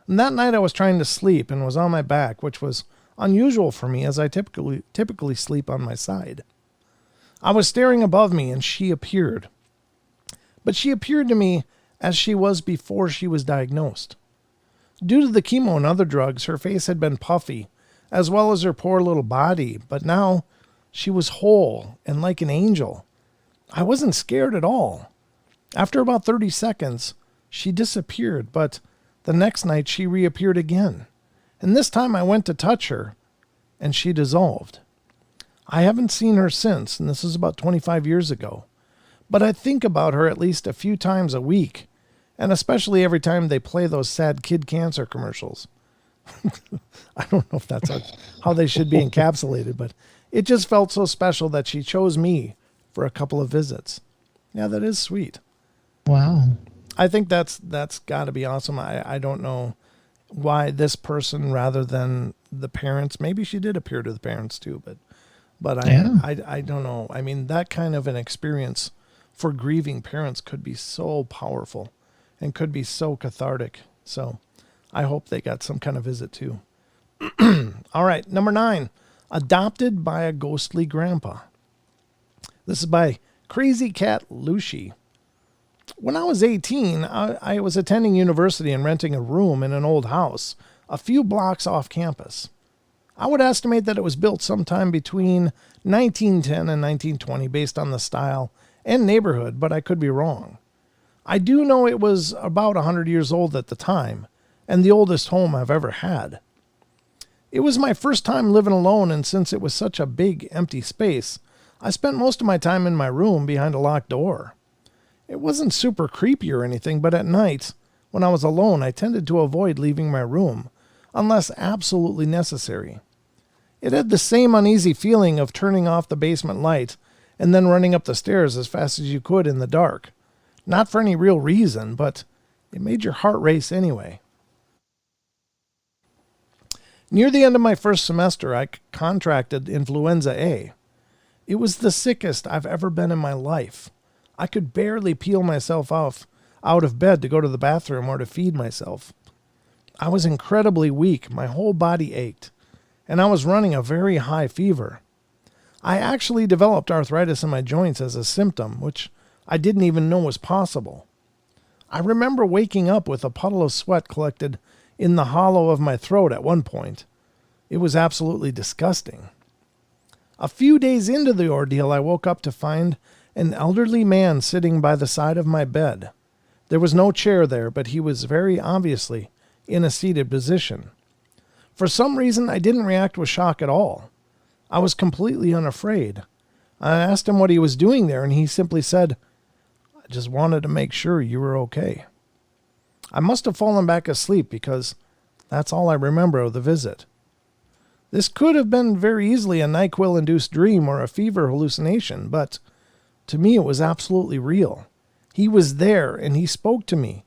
And that night I was trying to sleep and was on my back, which was unusual for me as I typically sleep on my side. I was staring above me and she appeared. But she appeared to me as she was before she was diagnosed. Due to the chemo and other drugs, her face had been puffy, as well as her poor little body, but now she was whole and like an angel. I wasn't scared at all. After about 30 seconds, she disappeared, but the next night she reappeared again. And this time I went to touch her, and she dissolved. I haven't seen her since, and this is about 25 years ago. But I think about her at least a few times a week, and especially every time they play those sad kid cancer commercials. I don't know if that's how they should be encapsulated, but it just felt so special that she chose me for a couple of visits. Yeah, that is sweet. Wow. I think that's got to be awesome. I don't know why this person rather than the parents. Maybe she did appear to the parents too, but I don't know. I mean, that kind of an experience for grieving parents could be so powerful and could be so cathartic. So I hope they got some kind of visit too. All right, number 9, adopted by a ghostly grandpa. This is by Crazy Cat Lucy. When I was 18, I was attending university and renting a room in an old house a few blocks off campus. I would estimate that it was built sometime between 1910 and 1920 based on the style and neighborhood, but I could be wrong. I do know it was about 100 years old at the time, and the oldest home I've ever had. It was my first time living alone, and since it was such a big, empty space, I spent most of my time in my room behind a locked door. It wasn't super creepy or anything, but at night, when I was alone, I tended to avoid leaving my room, unless absolutely necessary. It had the same uneasy feeling of turning off the basement light and then running up the stairs as fast as you could in the dark. Not for any real reason, but it made your heart race anyway. Near the end of my first semester, I contracted influenza A. It was the sickest I've ever been in my life. I could barely peel myself out of bed to go to the bathroom or to feed myself. I was incredibly weak, my whole body ached, and I was running a very high fever. I actually developed arthritis in my joints as a symptom, which I didn't even know was possible. I remember waking up with a puddle of sweat collected in the hollow of my throat at one point. It was absolutely disgusting. A few days into the ordeal, I woke up to find an elderly man sitting by the side of my bed. There was no chair there, but he was very obviously in a seated position. For some reason, I didn't react with shock at all. I was completely unafraid. I asked him what he was doing there, and he simply said, "I just wanted to make sure you were okay." I must have fallen back asleep because that's all I remember of the visit. This could have been very easily a NyQuil-induced dream or a fever hallucination, but to me it was absolutely real. He was there, and he spoke to me,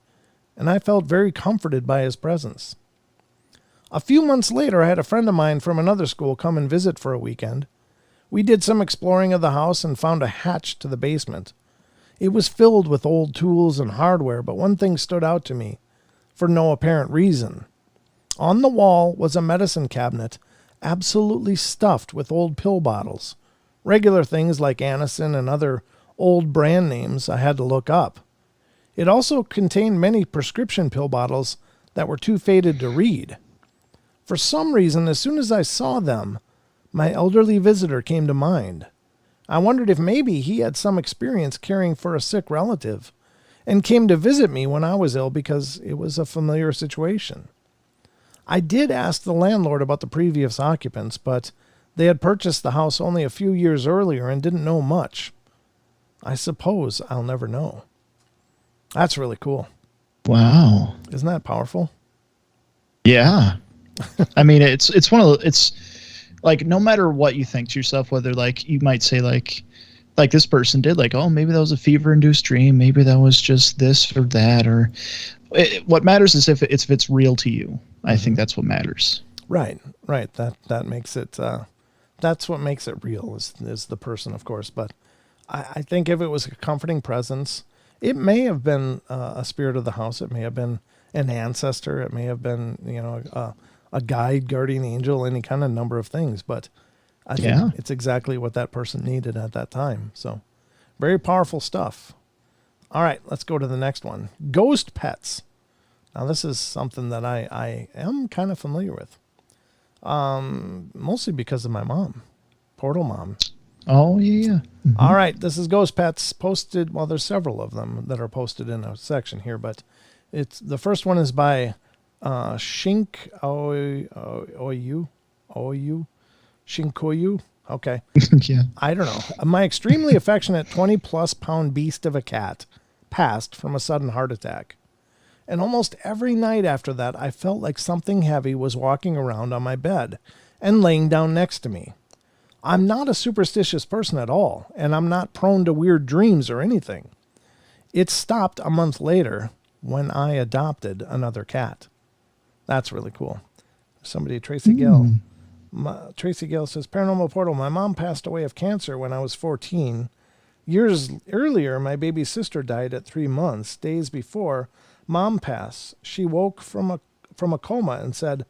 and I felt very comforted by his presence. A few months later, I had a friend of mine from another school come and visit for a weekend. We did some exploring of the house and found a hatch to the basement. It was filled with old tools and hardware, but one thing stood out to me for no apparent reason. On the wall was a medicine cabinet absolutely stuffed with old pill bottles, regular things like Anacin and other old brand names I had to look up. It also contained many prescription pill bottles that were too faded to read. For some reason, as soon as I saw them, my elderly visitor came to mind. I wondered if maybe he had some experience caring for a sick relative and came to visit me when I was ill because it was a familiar situation. I did ask the landlord about the previous occupants, but they had purchased the house only a few years earlier and didn't know much. I suppose I'll never know. That's really cool. Wow. Isn't that powerful? Yeah. I mean, it's one of the, it's like, no matter what you think to yourself, whether like you might say like this person did, like, oh, maybe that was a fever induced dream. Maybe that was just this or that, or what matters is if it's real to you. I think that's what matters. Right. That makes it, that's what makes it real is the person, of course. But I think if it was a comforting presence, it may have been a spirit of the house. It may have been an ancestor. It may have been, a guide, guardian angel, any kind of number of things. But I think it's exactly what that person needed at that time. So very powerful stuff. All right, let's go to the next one. Ghost pets. Now, this is something that I am kind of familiar with, mostly because of my mom, Portal Mom. Oh, yeah. Mm-hmm. All right, this is Ghost Pets posted. Well, there's several of them that are posted in a section here, but the first one is by Shink Oyu Shinkoyu. Okay. Yeah. I don't know. My extremely affectionate 20-plus pound beast of a cat passed from a sudden heart attack. And almost every night after that, I felt like something heavy was walking around on my bed and laying down next to me. I'm not a superstitious person at all, and I'm not prone to weird dreams or anything. It stopped a month later when I adopted another cat. That's really cool. Somebody, Tracy Gill. Tracy Gill says, Paranormal Portal, my mom passed away of cancer when I was 14. Years earlier, my baby sister died at 3 months. Days before Mom passed, she woke from a coma and said,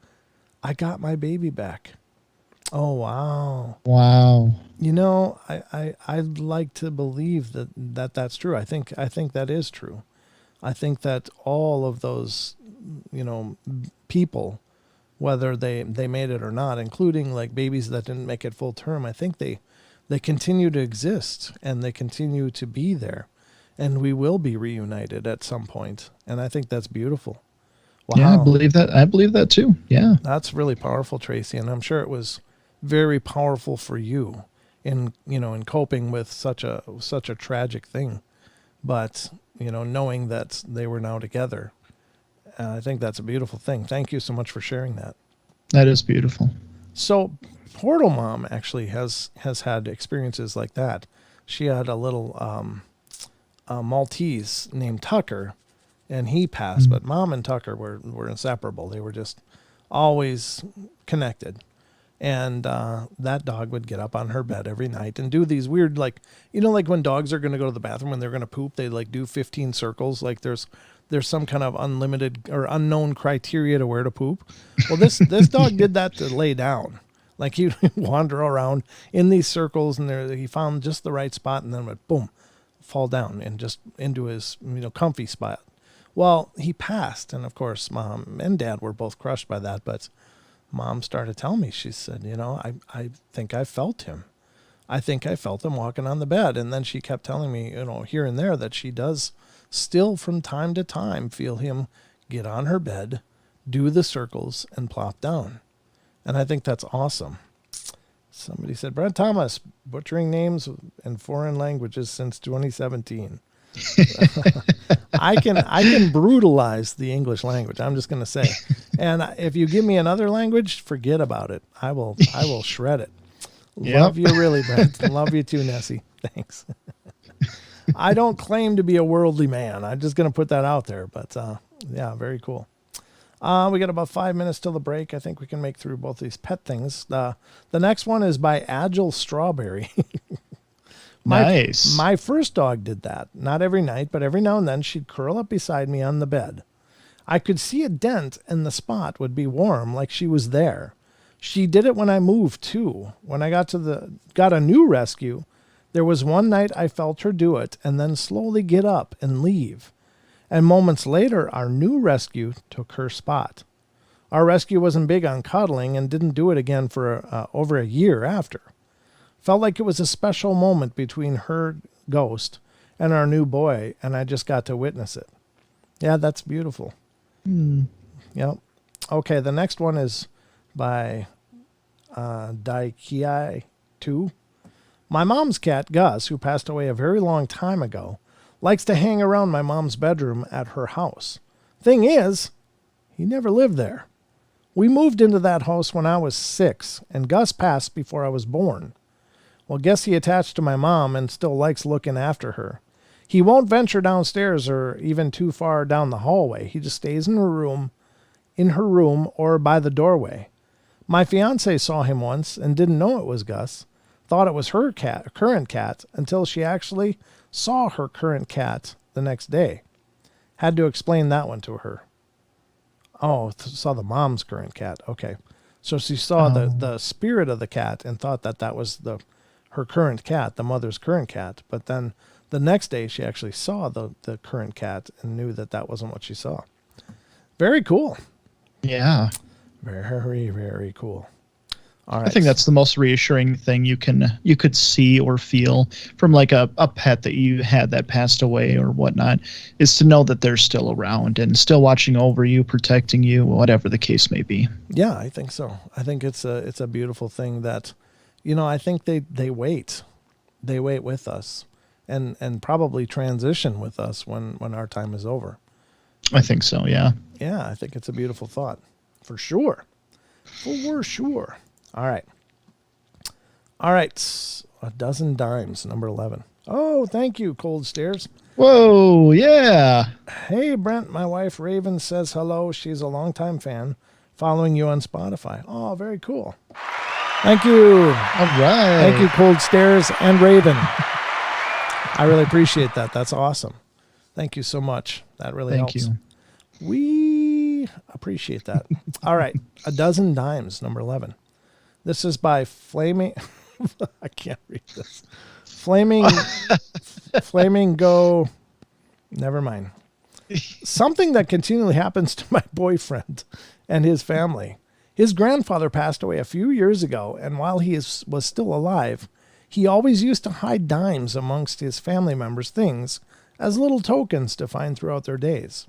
"I got my baby back." Oh, wow. Wow. I'd like to believe that's true. I think that is true. I think that all of those, people, whether they made it or not, including like babies that didn't make it full term, I think they continue to exist and they continue to be there. And we will be reunited at some point. And I think that's beautiful. Wow. Yeah, I believe that. I believe that too. Yeah. That's really powerful, Tracy. And I'm sure it was very powerful for you in coping with such a tragic thing. But, knowing that they were now together, I think that's a beautiful thing. Thank you so much for sharing that. That is beautiful. So Portal Mom actually has had experiences like that. She had a little Maltese named Tucker, and he passed, but Mom and Tucker were inseparable. They were just always connected. And that dog would get up on her bed every night and do these weird, like when dogs are going to go to the bathroom when they're going to poop, they like do 15 circles. Like there's some kind of unlimited or unknown criteria to where to poop. Well, this dog did that to lay down. Like he'd wander around in these circles, and he found just the right spot, and then would boom, fall down and just into his comfy spot. Well, he passed, and of course Mom and Dad were both crushed by that, but Mom started telling me, she said, I think I felt him. I think I felt him walking on the bed. And then she kept telling me, here and there, that she does still from time to time feel him get on her bed, do the circles, and plop down. And I think that's awesome. Somebody said, Brent Thomas, butchering names in foreign languages since 2017. I can brutalize the English language. I'm just going to say. And if you give me another language, forget about it. I will shred it. Yep. Love you really, Brent. Love you too, Nessie. Thanks. I don't claim to be a worldly man. I'm just going to put that out there. But yeah, very cool. We got about 5 minutes till the break. I think we can make through both these pet things. The next one is by Agile Strawberry. Nice. My first dog did that. Not every night, but every now and then she'd curl up beside me on the bed. I could see a dent and the spot would be warm like she was there. She did it when I moved too. When I got a new rescue, there was one night I felt her do it and then slowly get up and leave. And moments later, our new rescue took her spot. Our rescue wasn't big on cuddling and didn't do it again for over a year after. Felt like it was a special moment between her ghost and our new boy, and I just got to witness it. Yeah, that's beautiful. Yep. Okay, the next one is by Daikiai 2. My mom's cat, Gus, who passed away a very long time ago, likes to hang around my mom's bedroom at her house. Thing is, he never lived there. We moved into that house when I was 6, and Gus passed before I was born. Well, guess he attached to my mom and still likes looking after her. He won't venture downstairs or even too far down the hallway. He just stays in her room or by the doorway. My fiance saw him once and didn't know it was Gus. Thought it was her current cat, until she actually saw her current cat the next day. Had to explain that one to her. Oh, saw the mom's current cat. Okay. So she saw the spirit of the cat and thought that was her current cat, the mother's current cat. But then the next day she actually saw the current cat and knew that wasn't what she saw. Very cool. Yeah. Very, very cool. All right. I think that's the most reassuring thing you could see or feel from like a pet that you had that passed away or whatnot, is to know that they're still around and still watching over you, protecting you, whatever the case may be. Yeah, I think so. I think it's a beautiful thing that, I think they wait. They wait with us and probably transition with us when our time is over. I think so, yeah. Yeah, I think it's a beautiful thought. For sure. For sure. All right. A dozen dimes, number 11. Oh, thank you, Cold Stairs. Whoa, yeah. Hey, Brent, my wife Raven says hello. She's a longtime fan, following you on Spotify. Oh, very cool. Thank you. All right. Thank you, Cold Stairs and Raven. I really appreciate that. That's awesome. Thank you so much. That really helps. Thank you. We appreciate that. All right. A dozen dimes, number 11. This is by Flaming. I can't read this. Flaming Go. Never mind. Something that continually happens to my boyfriend and his family. His grandfather passed away a few years ago, and while he was still alive, he always used to hide dimes amongst his family members' things as little tokens to find throughout their days.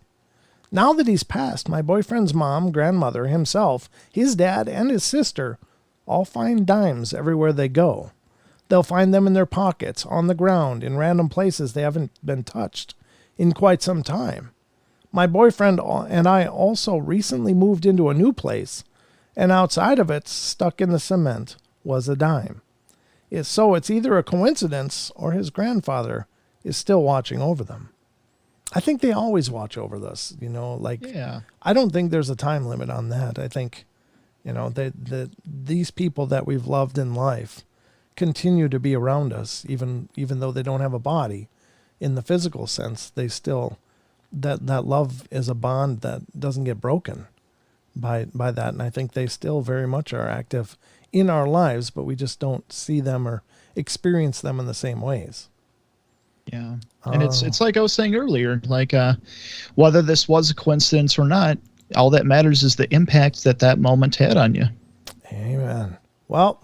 Now that he's passed, my boyfriend's mom, grandmother, himself, his dad, and his sister all find dimes everywhere they go. They'll find them in their pockets, on the ground, in random places they haven't been touched in quite some time. My boyfriend and I also recently moved into a new place, and outside of it, stuck in the cement, was a dime. So it's either a coincidence or his grandfather is still watching over them. I think they always watch over us, Yeah. I don't think there's a time limit on that. I think, these people that we've loved in life continue to be around us, even though they don't have a body. In the physical sense, they still, that love is a bond that doesn't get broken by that. And I think they still very much are active in our lives, but we just don't see them or experience them in the same ways. Yeah. And it's like I was saying earlier, like whether this was a coincidence or not, all that matters is the impact that moment had on you. Amen. Well,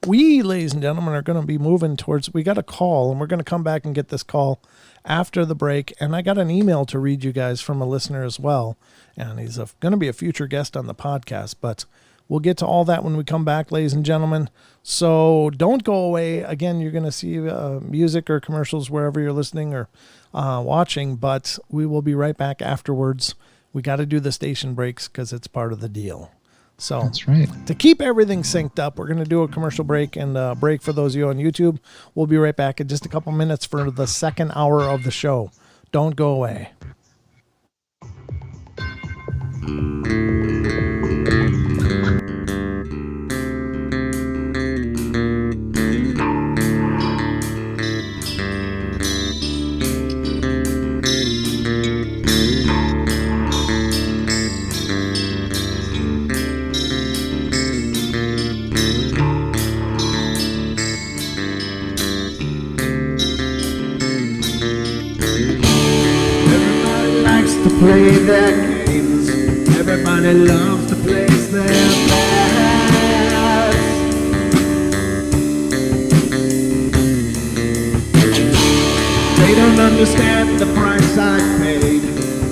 we, ladies and gentlemen, are going to be moving towards, we got a call, and we're going to come back and get this call after the break. And I got an email to read you guys from a listener as well. And he's going to be a future guest on the podcast, but we'll get to all that when we come back, ladies and gentlemen. So don't go away. Again, you're going to see music or commercials wherever you're listening or watching, but we will be right back afterwards. We got to do the station breaks because it's part of the deal. So that's right. To keep everything synced up, we're going to do a commercial break and break for those of you on YouTube. We'll be right back in just a couple minutes for the second hour of the show. Don't go away. Play their games. Everybody loves to place their bets. They don't understand the price I paid.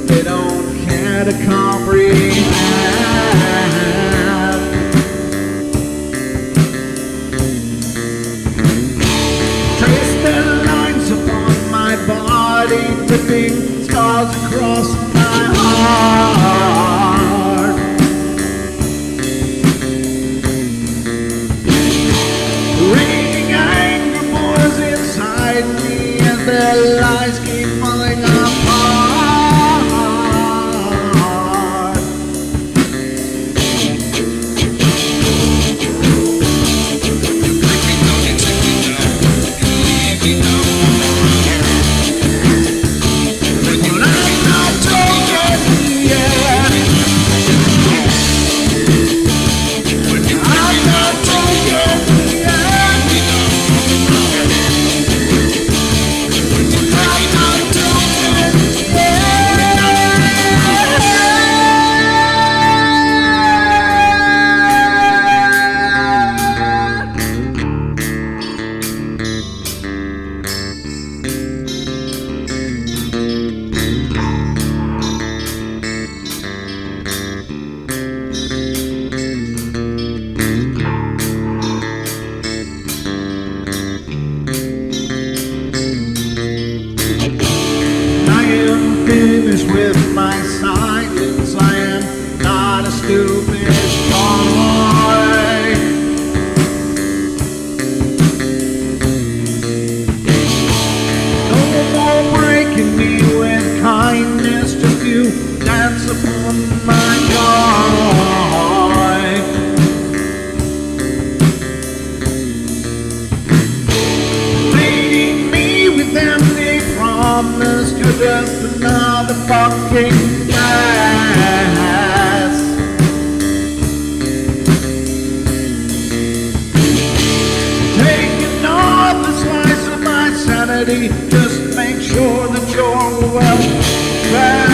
They don't care to comprehend. Trace their lines upon my body, dripping scars across my heart. Raging anger boils inside me as their lies keep falling apart. With my silence, I am not a stupid boy. No more breaking me with kindness, just you dance upon my joy. Leading me with empty promise, you're just another fucking mess. Taking off the slice of my sanity, just make sure that you're well fed.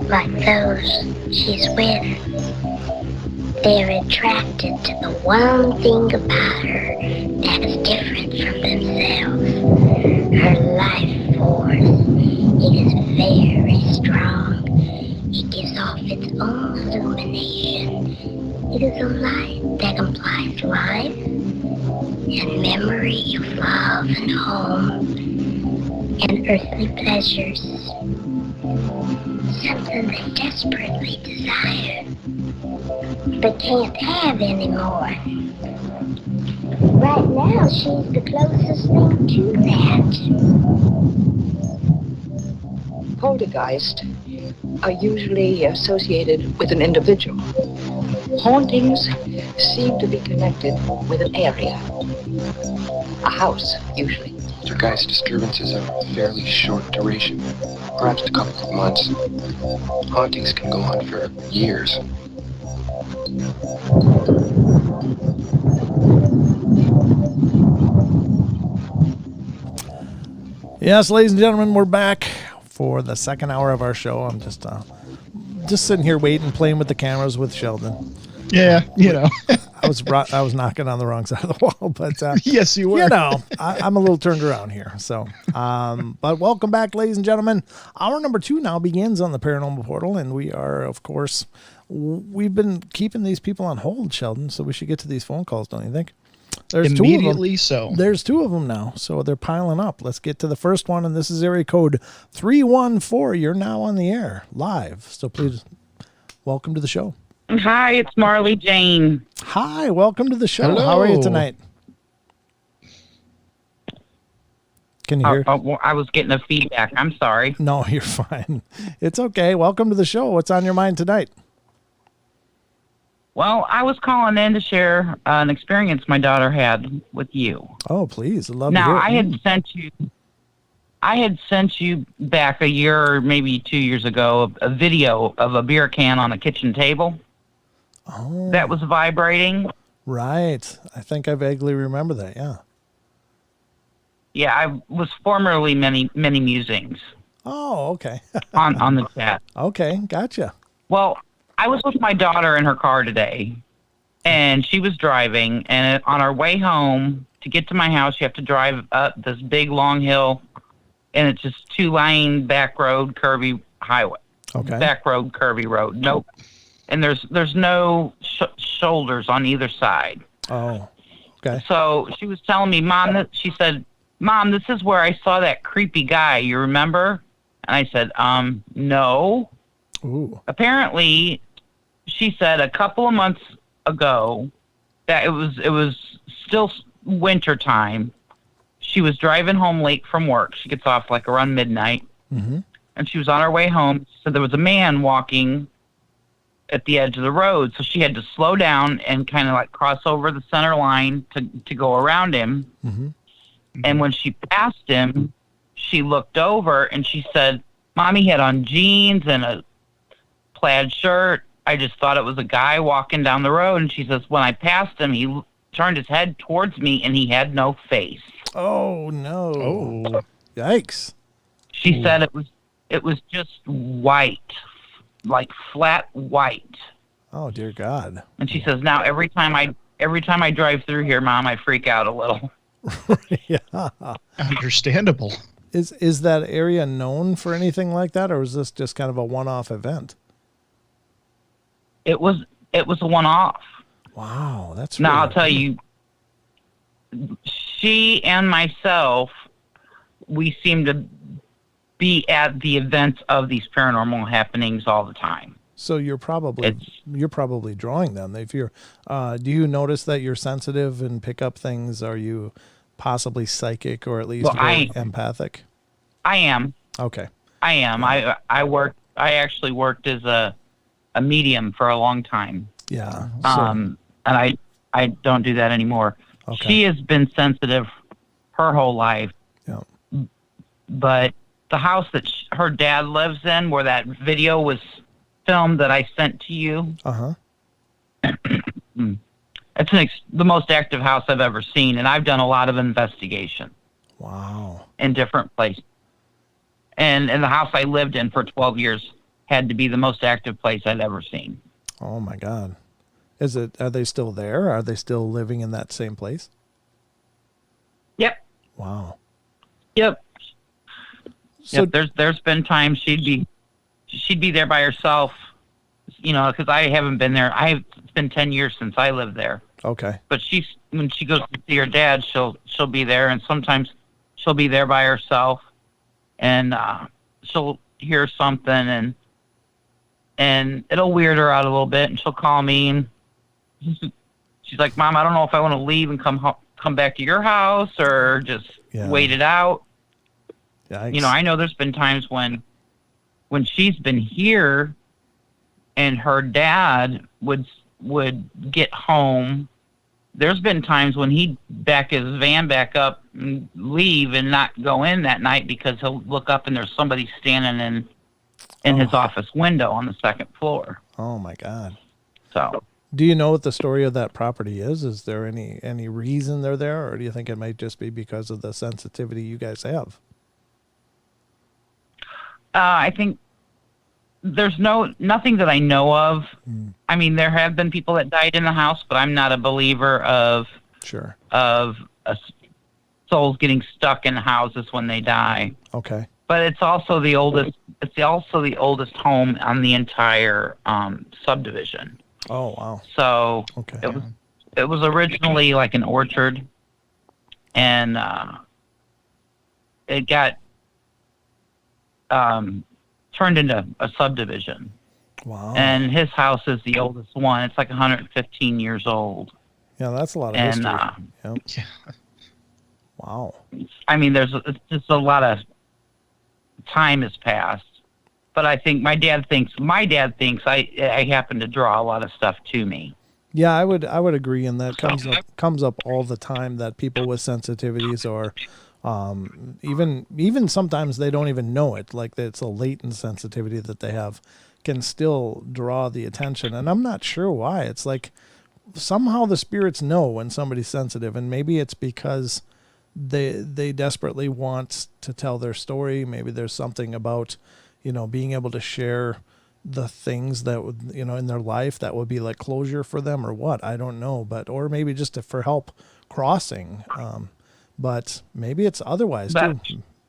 like those she's with. They're attracted to the one thing about her that is different from themselves. Her life force. It is very strong. It gives off its own illumination. It is a light that implies life and memory of love and home and earthly pleasures. Something they desperately desire, but can't have anymore. Right now, she's the closest thing to that. Poltergeist are usually associated with an individual. Hauntings seem to be connected with an area. A house, usually. Poltergeist disturbances have a fairly short duration, perhaps a couple of months. Hauntings can go on for years. Yes, ladies and gentlemen, we're back for the second hour of our show. I'm just sitting here waiting, playing with the cameras with Sheldon. Yeah, you know. I was knocking on the wrong side of the wall, but Yes, you were. You know, I'm a little turned around here. So, but welcome back, ladies and gentlemen. Hour number 2 now begins on the Paranormal Portal, and we are, of course, we've been keeping these people on hold, Sheldon. So we should get to these phone calls, don't you think? There's Immediately 2 of them. so. There's 2 of them now, so they're piling up. Let's get to the first one, and this is area code 314. You're now on the air, live. So please, welcome to the show. Hi, it's Marley Jane. Hi, welcome to the show. Hello. How are you tonight? Can you hear? Well, I was getting a feedback. I'm sorry. No, you're fine. It's okay. Welcome to the show. What's on your mind tonight? Well, I was calling in to share an experience my daughter had with you. Oh, please. I'd love to hear Now, it. I had sent you back a year or maybe 2 years ago a video of a beer can on a kitchen table that was vibrating. Right. I think I vaguely remember that, yeah. Yeah, I was formerly many musings Oh, okay. on the chat. Okay, gotcha. Well, I was with my daughter in her car today, and she was driving, and on our way home, to get to my house, you have to drive up this big, long hill, and it's just 2-lane back road, curvy highway. Okay. Back road, curvy road. Nope. And there's no shoulders on either side. Oh, okay. So she was telling me, she said, Mom, this is where I saw that creepy guy. You remember? And I said, no. Ooh. Apparently, she said a couple of months ago that it was still winter time. She was driving home late from work. She gets off like around midnight. Mm-hmm. And she was on her way home. So there was a man walking at the edge of the road. So she had to slow down and kind of like cross over the center line to go around him. Mm-hmm. And when she passed him, she looked over and she said, Mommy had on jeans and a plaid shirt. I just thought it was a guy walking down the road. And she says, when I passed him, he turned his head towards me and he had no face. Oh, no. Oh. Yikes. She said it was just white, like flat white. Oh, dear God. And she says, now every time I drive through here, Mom, I freak out a little. Yeah. Understandable. Is that area known for anything like that, or is this just kind of a one-off event? It was a one-off. Wow, that's Now, really I'll tell you, she and myself, we seem to be at the events of these paranormal happenings all the time. So you're probably drawing them. If you're, do you notice that you're sensitive and pick up things? Are you possibly psychic or at least very empathic? I am. Okay. I am. I actually worked as a medium for a long time. Yeah. And I don't do that anymore. Okay. She has been sensitive her whole life. Yeah. But the house that her dad lives in, where that video was filmed that I sent to you, it's the most active house I've ever seen, and I've done a lot of investigation. Wow. In different places. And in the house I lived in for 12 years, had to be the most active place I'd ever seen. Oh my God. Are they still there? Are they still living in that same place? Yep. Wow. Yep. So Yep. There's been times she'd be there by herself, because I haven't been there. It's been 10 years since I lived there. okay. But when she goes to see her dad, she'll be there, and sometimes she'll be there by herself, and she'll hear something, and it'll weird her out a little bit, and she'll call me, and she's like, "Mom, I don't know if I want to leave and come back to your house or just wait it out." Yikes. I know there's been times when she's been here, and her dad would get home. There's been times when he'd back his van back up and leave and not go in that night because he'll look up and there's somebody standing in his office window on the second floor. Oh my God. So, do you know what the story of that property is? Is there any reason they're there, or do you think it might just be because of the sensitivity you guys have? I think there's nothing that I know of. I mean, there have been people that died in the house, but I'm not a believer of souls getting stuck in houses when they die. Okay. But it's also the oldest. It's also the oldest home on the entire subdivision. Oh wow. So okay. It was originally like an orchard, and it got turned into a subdivision. Wow. And his house is the oldest one. It's like 115 years old. Yeah, that's a lot of history. Yep. Yeah. Wow. I mean, it's just a lot of time has passed. But I think my dad thinks I happen to draw a lot of stuff to me. Yeah, I would agree, and that comes up all the time, that people with sensitivities or even sometimes they don't even know it, like it's a latent sensitivity that they have, can still draw the attention. And I'm not sure why. It's like somehow the spirits know when somebody's sensitive, and maybe it's because they desperately want to tell their story. Maybe there's something about, being able to share the things that would, in their life that would be like closure for them, or what, I don't know, or maybe just for help crossing. But maybe it's otherwise too.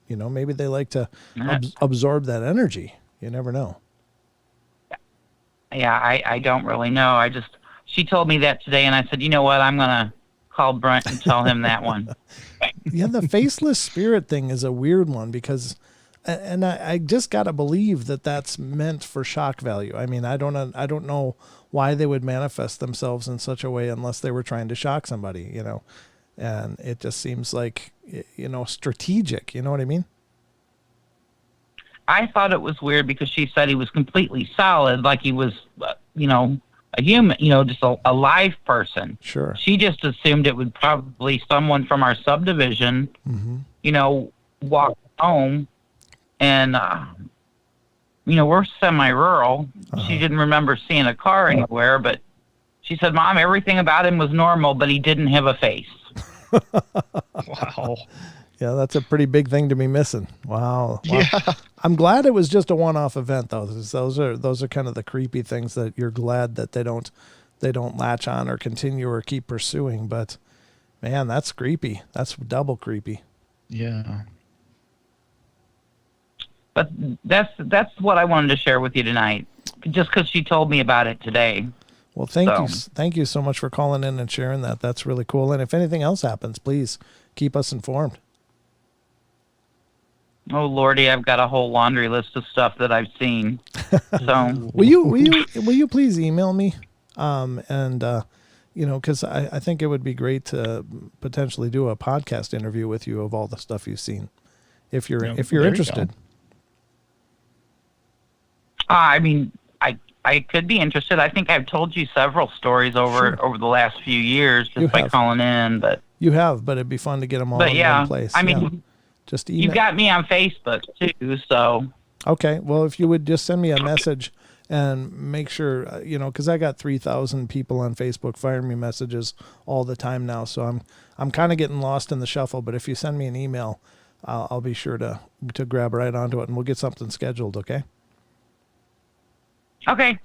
Maybe they like to absorb that energy. You never know. Yeah, I don't really know. She told me that today, and I said, you know what, I'm going to call Brent and tell him that one. Yeah, the faceless spirit thing is a weird one, because, and I just got to believe that that's meant for shock value. I mean, I don't know why they would manifest themselves in such a way unless they were trying to shock somebody, and it just seems like, strategic. You know what I mean? I thought it was weird because she said he was completely solid, like he was, a human, just a live person. Sure. She just assumed it would probably someone from our subdivision, walk home, and, we're semi-rural. She didn't remember seeing a car anywhere, but she said, Mom, everything about him was normal, but he didn't have a face. Wow. Yeah, that's a pretty big thing to be missing. Wow. Yeah. I'm glad it was just a one-off event, though. Those are kind of the creepy things that you're glad that they don't latch on or continue or keep pursuing. But man, that's creepy. That's double creepy. Yeah. But that's what I wanted to share with you tonight, just because she told me about it today. Well, thank you so much for calling in and sharing that. That's really cool. And if anything else happens, please keep us informed. Oh Lordy, I've got a whole laundry list of stuff that I've seen. So will you please email me? Because I think it would be great to potentially do a podcast interview with you of all the stuff you've seen, if you're interested. I mean, I could be interested. I think I've told you several stories over the last few years just by calling in, but you have. But it'd be fun to get them all in one place. I mean, just email. You've got me on Facebook too, so. Okay, well, if you would just send me a message and make sure, because I got 3,000 people on Facebook firing me messages all the time now, so I'm kind of getting lost in the shuffle. But if you send me an email, I'll be sure to grab right onto it, and we'll get something scheduled. Okay. Okay.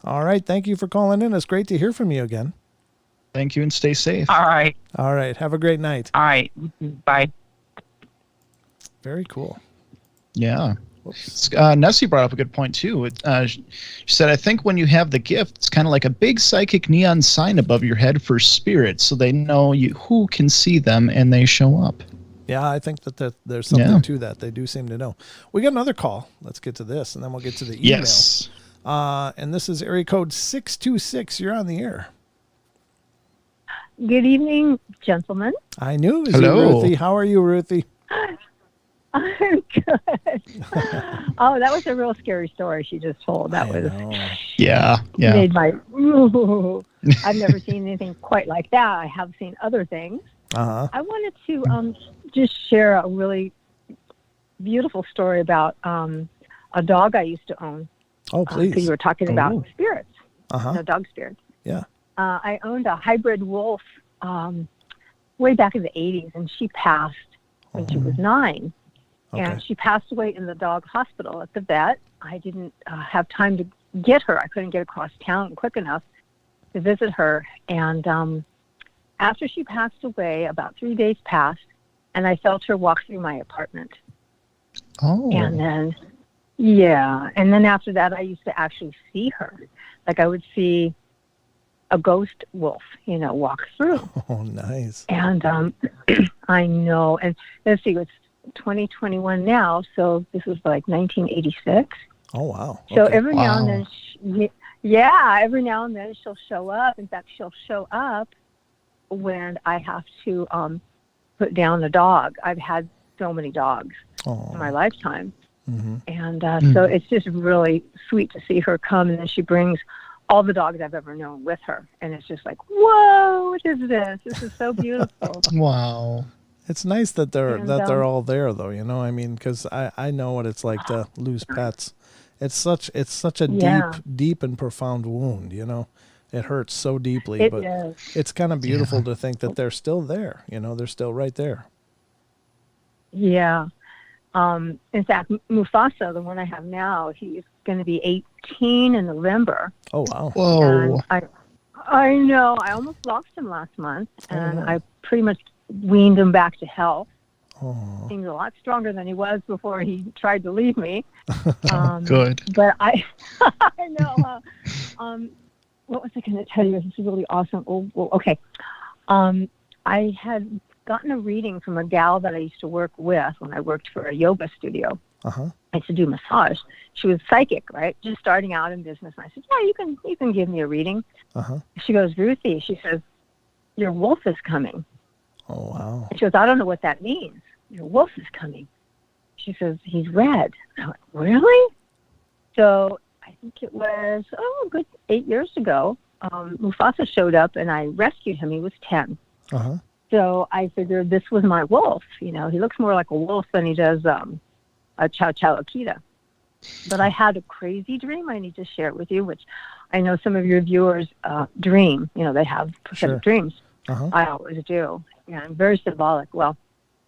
All right. Thank you for calling in. It's great to hear from you again. Thank you and stay safe. All right. All right. Have a great night. All right. Bye. Very cool. Yeah. Nessie brought up a good point too. She said, I think when you have the gift, it's kind of like a big psychic neon sign above your head for spirits, so they know who can see them and they show up. Yeah, I think that there's something to that. They do seem to know. We got another call. Let's get to this, and then we'll get to the email. Yes. And this is area code 626. You're on the air. Good evening, gentlemen. I knew it was Hello. you, Ruthie. How are you, Ruthie? I'm good. Oh, that was a real scary story she just told. That was Yeah. made my. I've never seen anything quite like that. I have seen other things. Uh-huh. I wanted to just share a really beautiful story about a dog I used to own. Oh, please. Because you were talking about spirits, dog spirits. Yeah. I owned a hybrid wolf way back in the 80s, and she passed when she was 9. Okay. And she passed away in the dog hospital at the vet. I didn't have time to get her. I couldn't get across town quick enough to visit her. And after she passed away, about 3 days passed, and I felt her walk through my apartment. Oh. And then, and then after that, I used to actually see her. Like I would see a ghost wolf, walk through. Oh, nice. And I know. And let's see, it's 2021 now, so this was like 1986. Oh, wow. So Okay. every now and then, every now and then she'll show up. In fact, she'll show up when I have to put down a dog. I've had so many dogs in my lifetime. Mm-hmm. And so it's just really sweet to see her come, and then she brings all the dogs I've ever known with her. And it's just like, whoa, what is this? This is so beautiful. Wow. It's nice that they're all there, though. I mean, because I know what it's like to lose pets. It's such a deep and profound wound. It hurts so deeply. But it's kind of beautiful to think that they're still there. They're still right there. Yeah. In fact, Mufasa, the one I have now, he's going to be 18 in November. Oh, wow. Whoa. And I know. I almost lost him last month, and I pretty much weaned him back to health. Oh. Seems a lot stronger than he was before he tried to leave me. Good. But I know. What was I going to tell you? This is really awesome. Okay. I had gotten a reading from a gal that I used to work with when I worked for a yoga studio. Uh-huh. I used to do massage. She was psychic, right? Just starting out in business. And I said, yeah, you can give me a reading. Uh-huh. She goes, Ruthie, she says, your wolf is coming. Oh, wow. And she goes, I don't know what that means. Your wolf is coming. She says, he's red. I went, really? So I think it was, a good 8 years ago, Mufasa showed up and I rescued him. He was 10. Uh-huh. So I figured this was my wolf. He looks more like a wolf than he does a Chow Chow Akita. But I had a crazy dream I need to share with you, which I know some of your viewers dream. They have prophetic dreams. Uh-huh. I always do. And very symbolic. Well,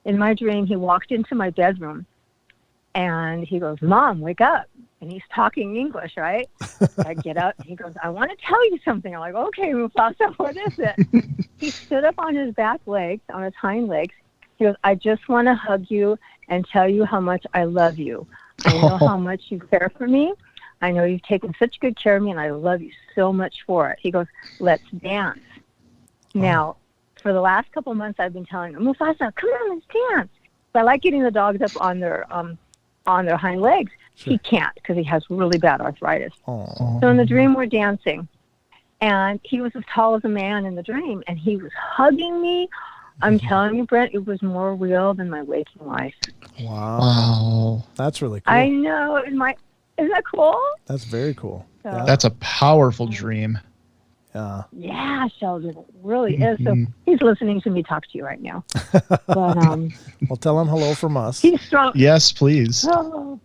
in my dream, he walked into my bedroom and he goes, Mom, wake up. And he's talking English, right? I get up. He goes, I want to tell you something. I'm like, okay, Mufasa, what is it? He stood up on his back legs, on his hind legs. He goes, I just want to hug you and tell you how much I love you. I know how much you care for me. I know you've taken such good care of me, and I love you so much for it. He goes, let's dance. Now, for the last couple of months, I've been telling him, Mufasa, come on, let's dance. So I like getting the dogs up on their hind legs. Sure. He can't because he has really bad arthritis. Oh. So in the dream, we're dancing. And he was as tall as a man in the dream, and he was hugging me. I'm telling you, Brent, it was more real than my waking life. Wow. That's really cool. I know. Isn't that cool? That's very cool. So, yeah. That's a powerful dream. Yeah, Sheldon, it really is. So he's listening to me talk to you right now. But, well, tell him hello from us. He's strong. Yes, please. Oh,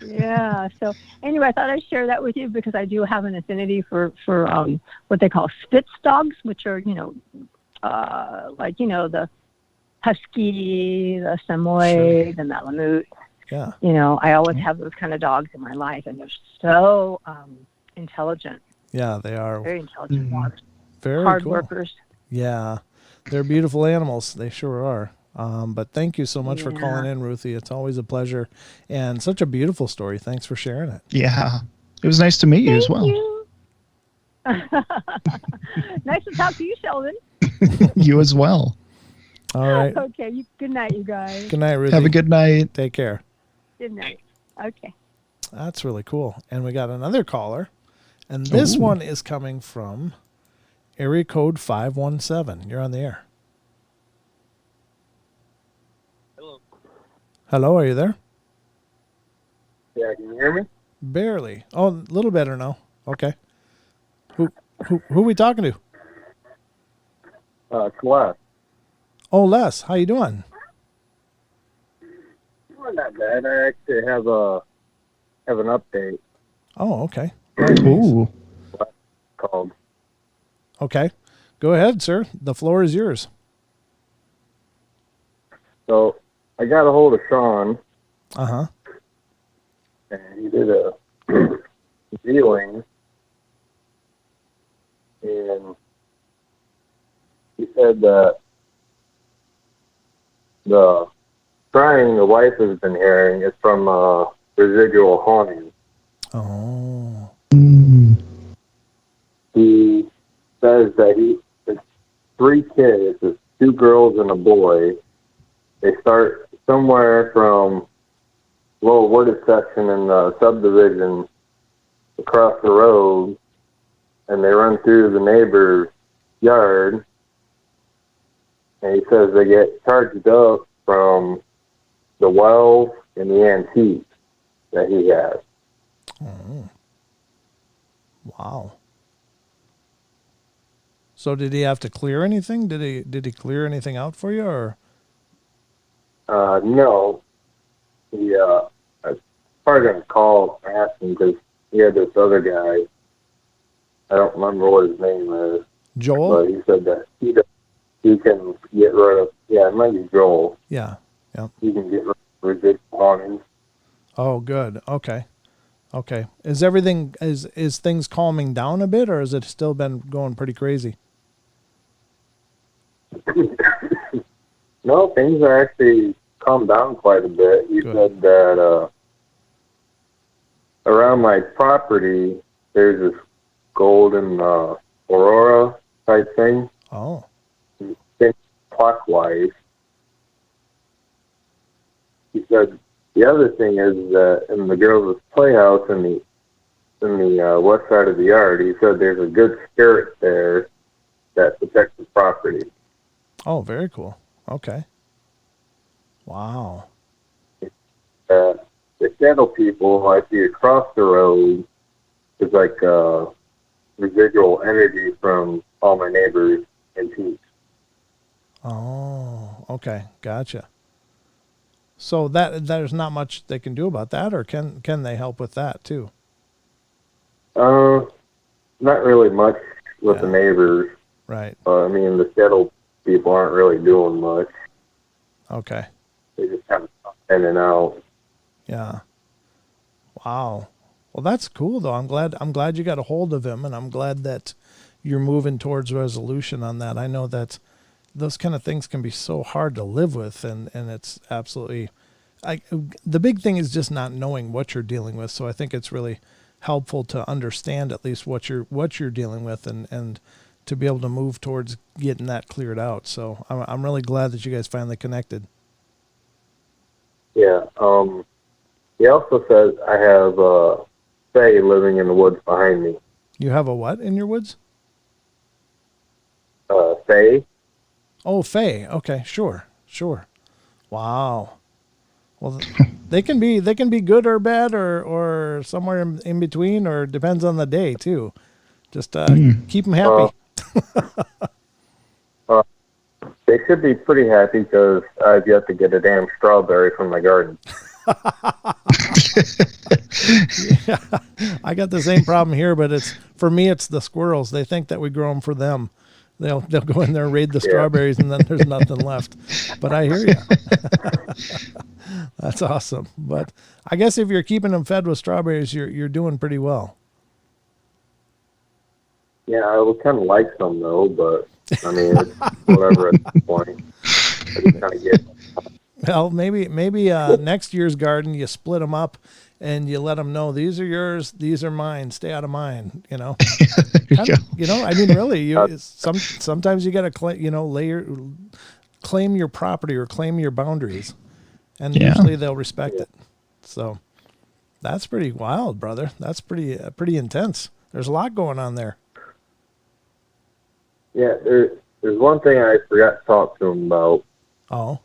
yeah. So anyway, I thought I'd share that with you because I do have an affinity for what they call Spitz dogs, which are, the Husky, the Samoyed, the Malamute. Yeah. I always have those kind of dogs in my life, and they're so intelligent, Yeah, they are very intelligent dogs. very Hard cool. workers. Yeah, they're beautiful animals. They sure are. But thank you so much for Yeah. calling in, Ruthie. It's always a pleasure, and such a beautiful story. Thanks for sharing it. Yeah. It was nice to meet you as well. You. Nice to talk to you, Sheldon. You as well. All right. Okay. Good night, you guys. Good night, Ruthie. Have a good night. Take care. Good night. Okay. That's really cool. And we got another caller, and this one is coming from area code 517. You're on the air. Hello, are you there? Yeah, can you hear me? Barely. Oh, a little better now. Okay. Who are we talking to? It's Les. Oh, Les. How you doing? Not that bad. I actually have an update Oh, okay. Ooh. called. Okay. Go ahead, sir. The floor is yours. So I got a hold of Sean, Uh-huh. and he did a viewing, and he said that the crying the wife has been hearing is from residual haunting. Oh. He says that it's 3 kids, it's 2 girls and a boy. They start somewhere from a little wooded section in the subdivision across the road, and they run through the neighbor's yard. And he says they get charged up from the wells and the antiques that he has. Oh. Wow. So did he have to clear anything? Did he clear anything out for you, or? No. He, I was probably going to call and ask him because he had this other guy. I don't remember what his name is. Joel? But he said that he can get rid of, it might be Joel. Yeah. Yeah. He can get rid of residual hauntings. Oh, good. Okay. Okay. Is everything is things calming down a bit, or has it still been going pretty crazy? No, things are actually calmed down quite a bit. He said that around my property, there's this golden aurora type thing. Oh. Clockwise. He said the other thing is that in the girls' playhouse in the west side of the yard, he said there's a good spirit there that protects the property. Oh, very cool. Okay. Wow. The shadow people I see across the road is like residual energy from all my neighbors' antiques. Oh, okay. Gotcha. So there's not much they can do about that, or can they help with that too? Not really much with the neighbors. Right. I mean, the shadow people aren't really doing much. Okay. They just kind of come in and out. Yeah. Wow. Well, that's cool though. I'm glad you got a hold of him, and I'm glad that you're moving towards resolution on that. I know that those kind of things can be so hard to live with, and it's absolutely, the big thing is just not knowing what you're dealing with. So I think it's really helpful to understand at least what you're dealing with, and to be able to move towards getting that cleared out. So I'm really glad that you guys finally connected. Yeah. He also says I have Faye living in the woods behind me. You have a what in your woods? Faye. Oh, Faye. Okay, sure. Wow. Well, they can be good or bad, or somewhere in between, or depends on the day too. Just keep them happy. They should be pretty happy because I've yet to get a damn strawberry from my garden. Yeah, I got the same problem here, but for me it's the squirrels. They think that we grow them for them. They'll go in there and raid the strawberries, and then there's nothing left. But I hear you. That's awesome. But I guess if you're keeping them fed with strawberries, you're doing pretty well. Yeah, I would kind of like some though, but I mean, it's whatever at this point. I just kind of get. Well, maybe next year's garden you split them up, and you let them know these are yours, these are mine. Stay out of mine. You know. I mean, really, sometimes you got to claim your property or claim your boundaries, and usually they'll respect it. So that's pretty wild, brother. That's pretty intense. There's a lot going on there. Yeah, there's one thing I forgot to talk to him about. Oh.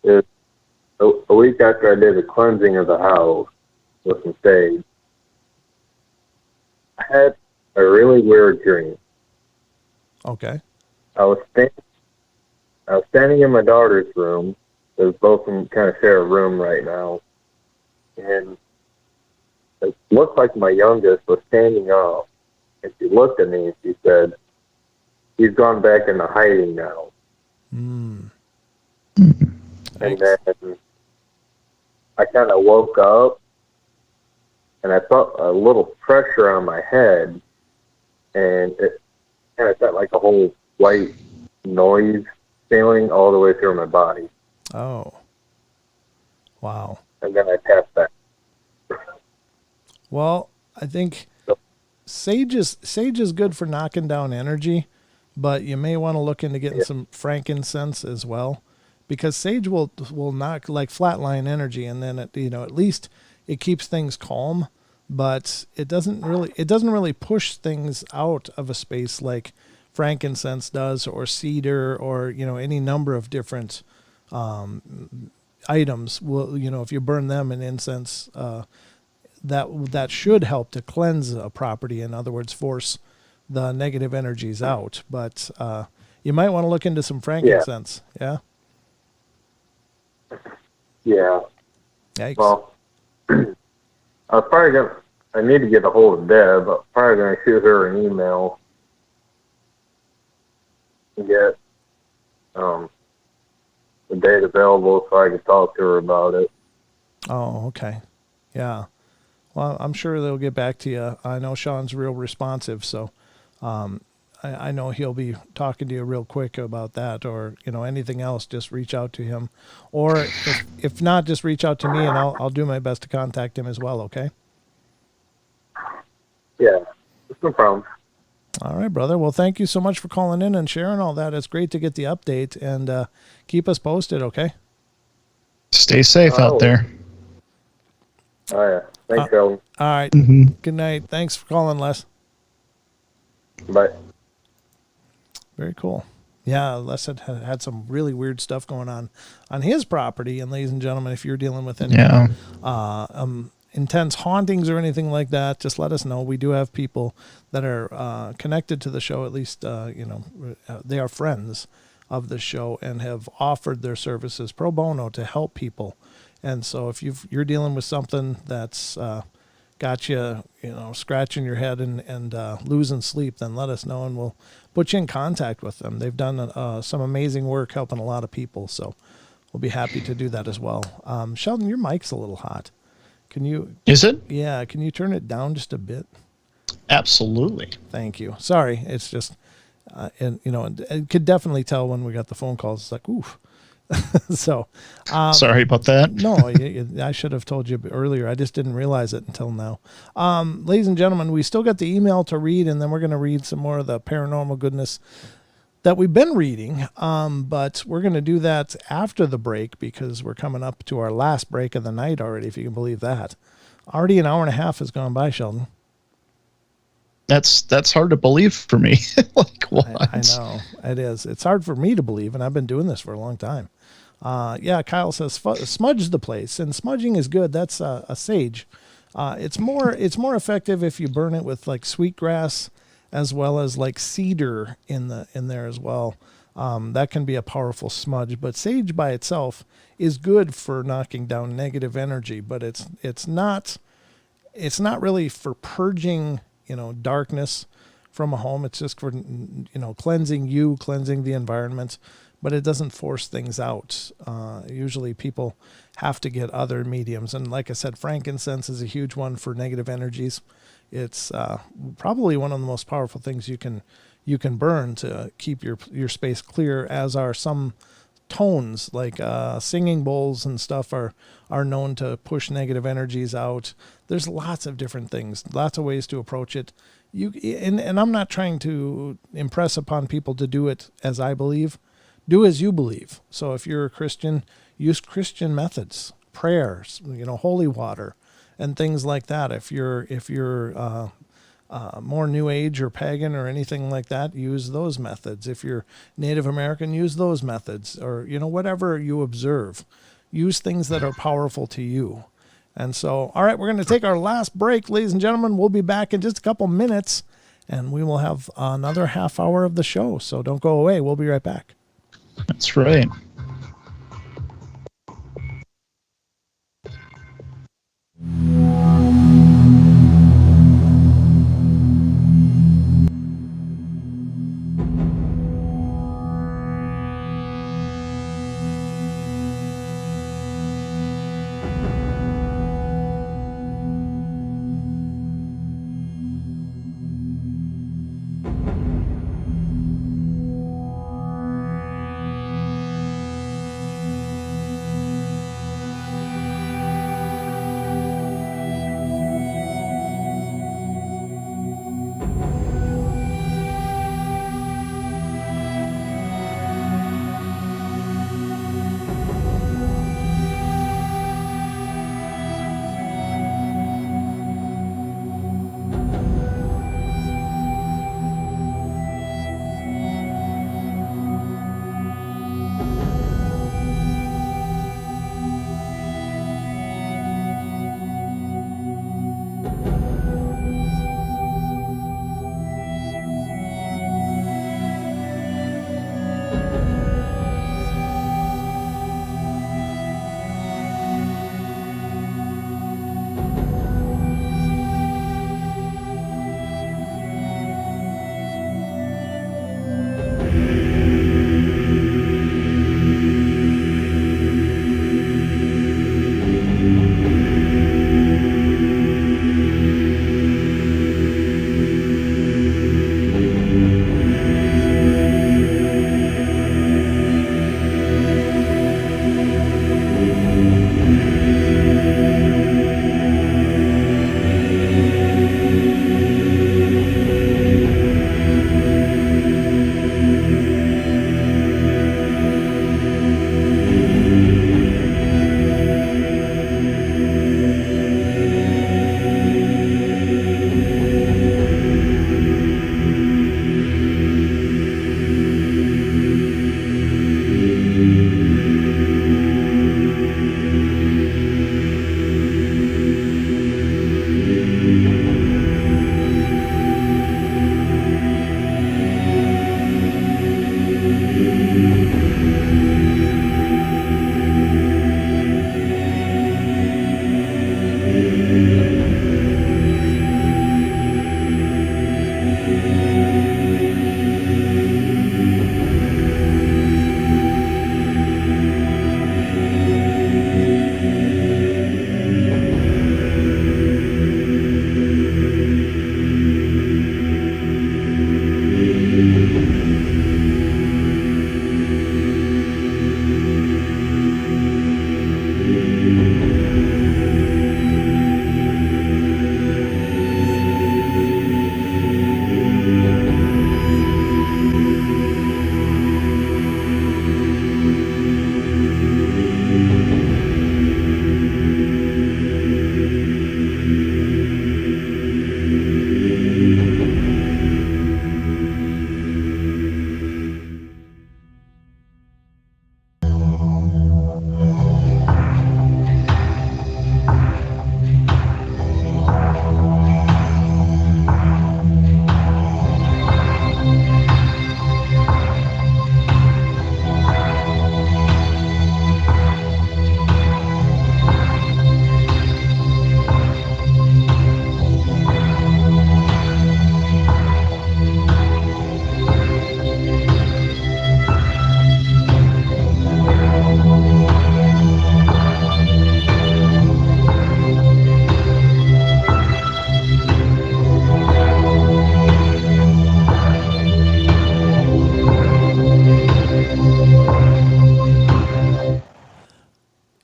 Is a week after I did the cleansing of the house with some sage, I had a really weird dream. Okay. I was standing in my daughter's room. They both kind of share a room right now, and it looked like my youngest was standing up, and she looked at me and she said, "He's gone back into hiding now." Mm. And then I kind of woke up, and I felt a little pressure on my head, and it kind of felt like a whole white noise feeling all the way through my body. Oh. Wow. And then I passed back. Well, I think sage is good for knocking down energy, but you may want to look into getting some frankincense as well, because sage will knock like flatline energy, and then at least it keeps things calm, but it doesn't really push things out of a space like frankincense does, or cedar, or any number of different items will, if you burn them in incense, that should help to cleanse a property. In other words, force the negative energies out. But you might want to look into some frankincense. Yeah. Yeah. Yikes. Well, I need to get a hold of Deb. I'm probably going to shoot her an email and get the date available so I can talk to her about it. Oh, okay. Yeah. Well, I'm sure they'll get back to you. I know Sean's real responsive, so I know he'll be talking to you real quick about that, or anything else. Just reach out to him, or if not, just reach out to me, and I'll do my best to contact him as well. Okay. Yeah, it's no problem. All right, brother. Well, thank you so much for calling in and sharing all that. It's great to get the update, and keep us posted. Okay. Stay safe out there. Oh yeah. Thanks, Sheldon. All right. Good night. Thanks for calling, Les. Bye. Very cool. Yeah, Les had some really weird stuff going on his property. And ladies and gentlemen, if you're dealing with any intense hauntings or anything like that, just let us know. We do have people that are connected to the show. At least they are friends of the show and have offered their services pro bono to help people. And so if you're dealing with something that's got you, scratching your head and losing sleep, then let us know, and we'll put you in contact with them. They've done some amazing work helping a lot of people, so we'll be happy to do that as well. Sheldon, your mic's a little hot. Is it? Yeah, can you turn it down just a bit? Absolutely. Thank you. Sorry, it's just, and it could definitely tell when we got the phone calls. It's like, oof. So sorry about that. No, I should have told you earlier. I just didn't realize it until now. Ladies and gentlemen, we still got the email to read, and then we're going to read some more of the paranormal goodness that we've been reading. But we're going to do that after the break, because we're coming up to our last break of the night already, if you can believe that. Already an hour and a half has gone by, Sheldon. That's hard to believe for me. Like, what? I know it is. It's hard for me to believe, and I've been doing this for a long time. Kyle says smudge the place, and smudging is good. That's a sage. It's more effective if you burn it with like sweetgrass, as well as like cedar in there as well. That can be a powerful smudge. But sage by itself is good for knocking down negative energy, but it's not really for purging darkness from a home. It's just for cleansing the environment, but it doesn't force things out. Usually people have to get other mediums, and like I said, frankincense is a huge one for negative energies. It's probably one of the most powerful things you can burn to keep your space clear, as are some tones, like singing bowls and stuff are known to push negative energies out. There's lots of different things, lots of ways to approach it. And I'm not trying to impress upon people to do it as I believe. Do as you believe. So if you're a Christian, use Christian methods, prayers, holy water, and things like that. If you're more New Age or pagan or anything like that, use those methods. If you're Native American, use those methods, or whatever you observe. Use things that are powerful to you. And so, all right, we're going to take our last break, ladies and gentlemen. We'll be back in just a couple minutes, and we will have another half hour of the show. So don't go away. We'll be right back. That's right.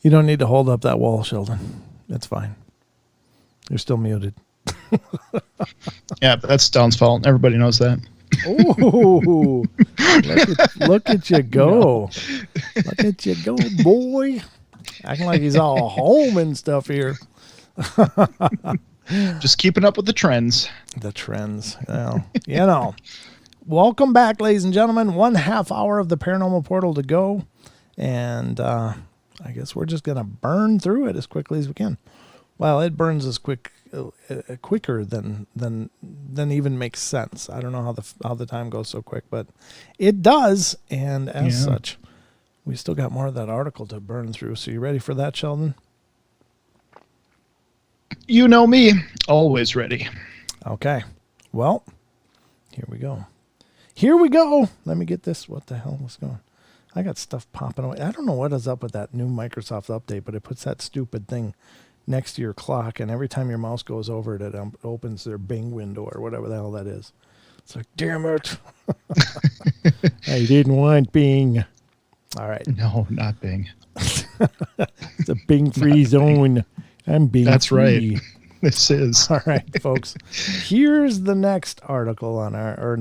You don't need to hold up that wall, Sheldon. It's fine. You're still muted. Yeah, but that's Don's fault. Everybody knows that. Oh, look at you go. Look at you go, boy. Acting like he's all home and stuff here. Just keeping up with the trends. The trends. Well, you know. Welcome back, ladies and gentlemen. 1/2 hour of the Paranormal Portal to go. And I guess we're just going to burn through it as quickly as we can. Well, it burns as quicker than even makes sense. I don't know how the time goes so quick, but it does. And as such, we still got more of that article to burn through. So you ready for that, Sheldon? You know me, always ready. Okay. Well, here we go. Here we go. Let me get this. What the hell was going on? I got stuff popping away. I don't know what is up with that new Microsoft update, but it puts that stupid thing next to your clock, and every time your mouse goes over it, it opens their Bing window or whatever the hell that is. It's like, damn it. I didn't want Bing. All right. No, not Bing. It's a Bing-free zone. I'm Bing-free. That's right. This is. All right, folks. Here's the next article on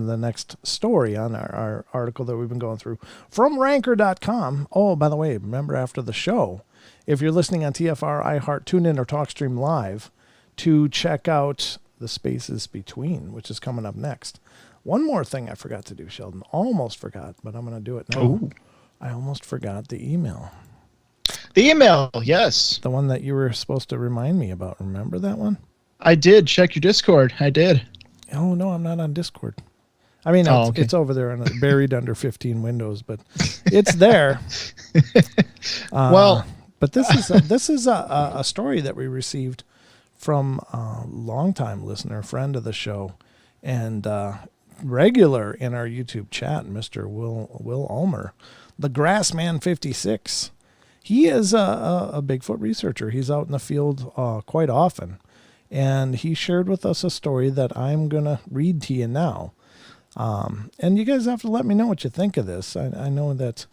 the next story on our article that we've been going through from ranker.com. Oh, by the way, remember after the show, if you're listening on TFR, iHeart, TuneIn, or TalkStream Live, to check out the Spaces Between, which is coming up next. One more thing I forgot to do, Sheldon. Almost forgot, but I'm going to do it now. Ooh. I almost forgot the email. The email, yes. The one that you were supposed to remind me about. Remember that one? I did. Check your Discord. I did. Oh, no, I'm not on Discord. I mean, it's over there and buried under 15 windows, but it's there. Well, but this is a story that we received from a longtime listener, friend of the show, and regular in our YouTube chat, Mr. Will Ulmer, the Grassman 56. He is a Bigfoot researcher. He's out in the field quite often. And he shared with us a story that I'm going to read to you now. And you guys have to let me know what you think of this. I know that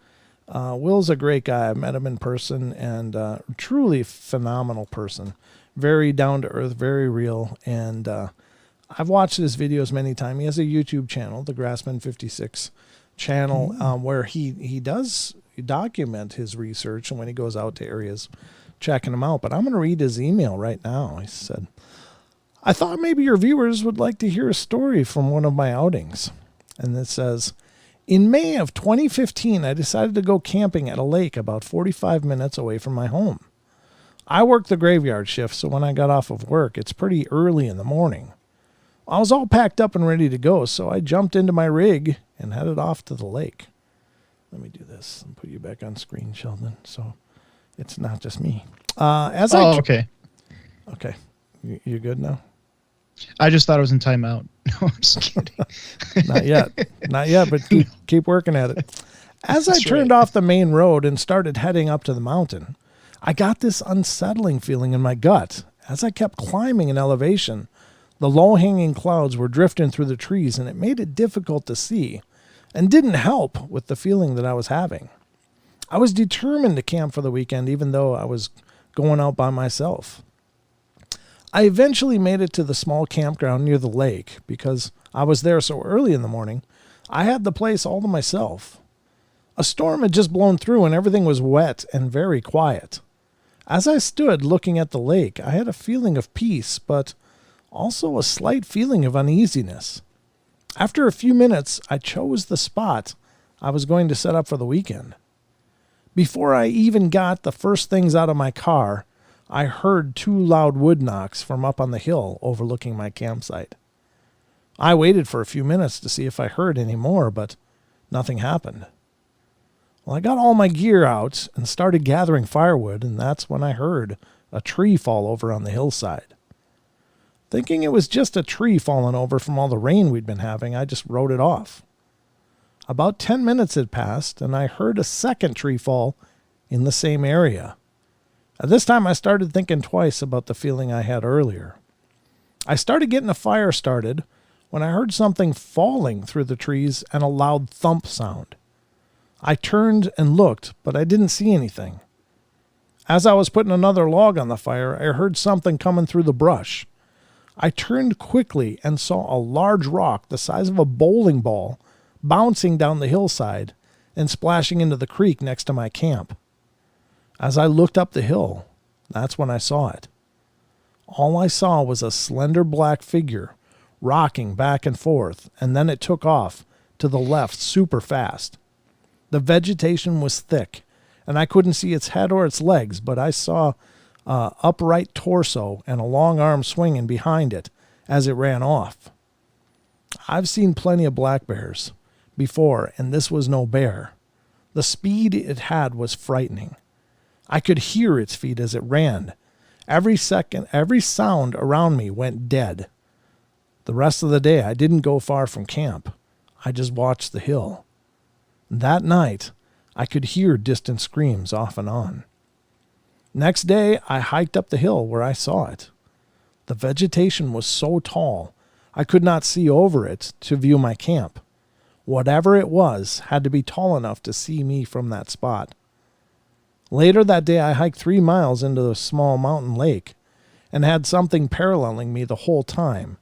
Will's a great guy. I've met him in person, and truly phenomenal person. Very down to earth, very real. And I've watched his videos many times. He has a YouTube channel, the Grassman 56 channel, where he does document his research and when he goes out to areas, checking them out. But I'm going to read his email right now. He said, I thought maybe your viewers would like to hear a story from one of my outings. And it says, in May of 2015, I decided to go camping at a lake about 45 minutes away from my home. I work the graveyard shift, so when I got off of work, it's pretty early in the morning. I was all packed up and ready to go, so I jumped into my rig and headed off to the lake. Let me do this and put you back on screen, Sheldon, so it's not just me. Okay. Okay. You good now? I just thought I was in timeout. No, I'm just kidding. Not yet, but keep working at it. As I turned right. off the main road and started heading up to the mountain, I got this unsettling feeling in my gut. As I kept climbing in elevation, the low-hanging clouds were drifting through the trees, and it made it difficult to see and didn't help with the feeling that I was having. I was determined to camp for the weekend, even though I was going out by myself. I eventually made it to the small campground near the lake because I was there so early in the morning. I had the place all to myself. A storm had just blown through and everything was wet and very quiet. As I stood looking at the lake, I had a feeling of peace, but also a slight feeling of uneasiness. After a few minutes, I chose the spot I was going to set up for the weekend. Before I even got the first things out of my car, I heard 2 loud wood knocks from up on the hill overlooking my campsite. I waited for a few minutes to see if I heard any more, but nothing happened. Well, I got all my gear out and started gathering firewood, and that's when I heard a tree fall over on the hillside. Thinking it was just a tree falling over from all the rain we'd been having, I just wrote it off. About 10 minutes had passed, and I heard a second tree fall in the same area. At this time, I started thinking twice about the feeling I had earlier. I started getting a fire started when I heard something falling through the trees and a loud thump sound. I turned and looked, but I didn't see anything. As I was putting another log on the fire, I heard something coming through the brush. I turned quickly and saw a large rock the size of a bowling ball bouncing down the hillside and splashing into the creek next to my camp. As I looked up the hill, that's when I saw it. All I saw was a slender black figure rocking back and forth, and then it took off to the left super fast. The vegetation was thick, and I couldn't see its head or its legs, but I saw upright torso and a long arm swinging behind it as it ran off. I've seen plenty of black bears before, and this was no bear. The speed it had was frightening. I could hear its feet as it ran. Every second, every sound around me went dead. The rest of the day, I didn't go far from camp. I just watched the hill. That night, I could hear distant screams off and on. Next day, I hiked up the hill where I saw it. The vegetation was so tall, I could not see over it to view my camp. Whatever it was had to be tall enough to see me from that spot. Later that day, I hiked 3 miles into the small mountain lake and had something paralleling me the whole time.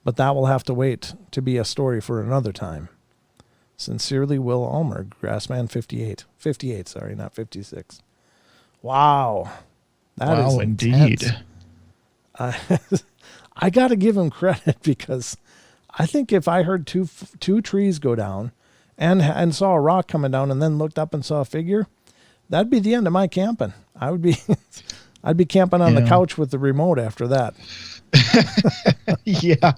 But that will have to wait to be a story for another time. Sincerely, Will Ulmer, Grassman 58. 58, sorry, not 56. Wow. That is indeed. I got to give him credit because I think if I heard two trees go down and saw a rock coming down and then looked up and saw a figure, that'd be the end of my camping. I'd be camping on the couch with the remote after that. Yeah.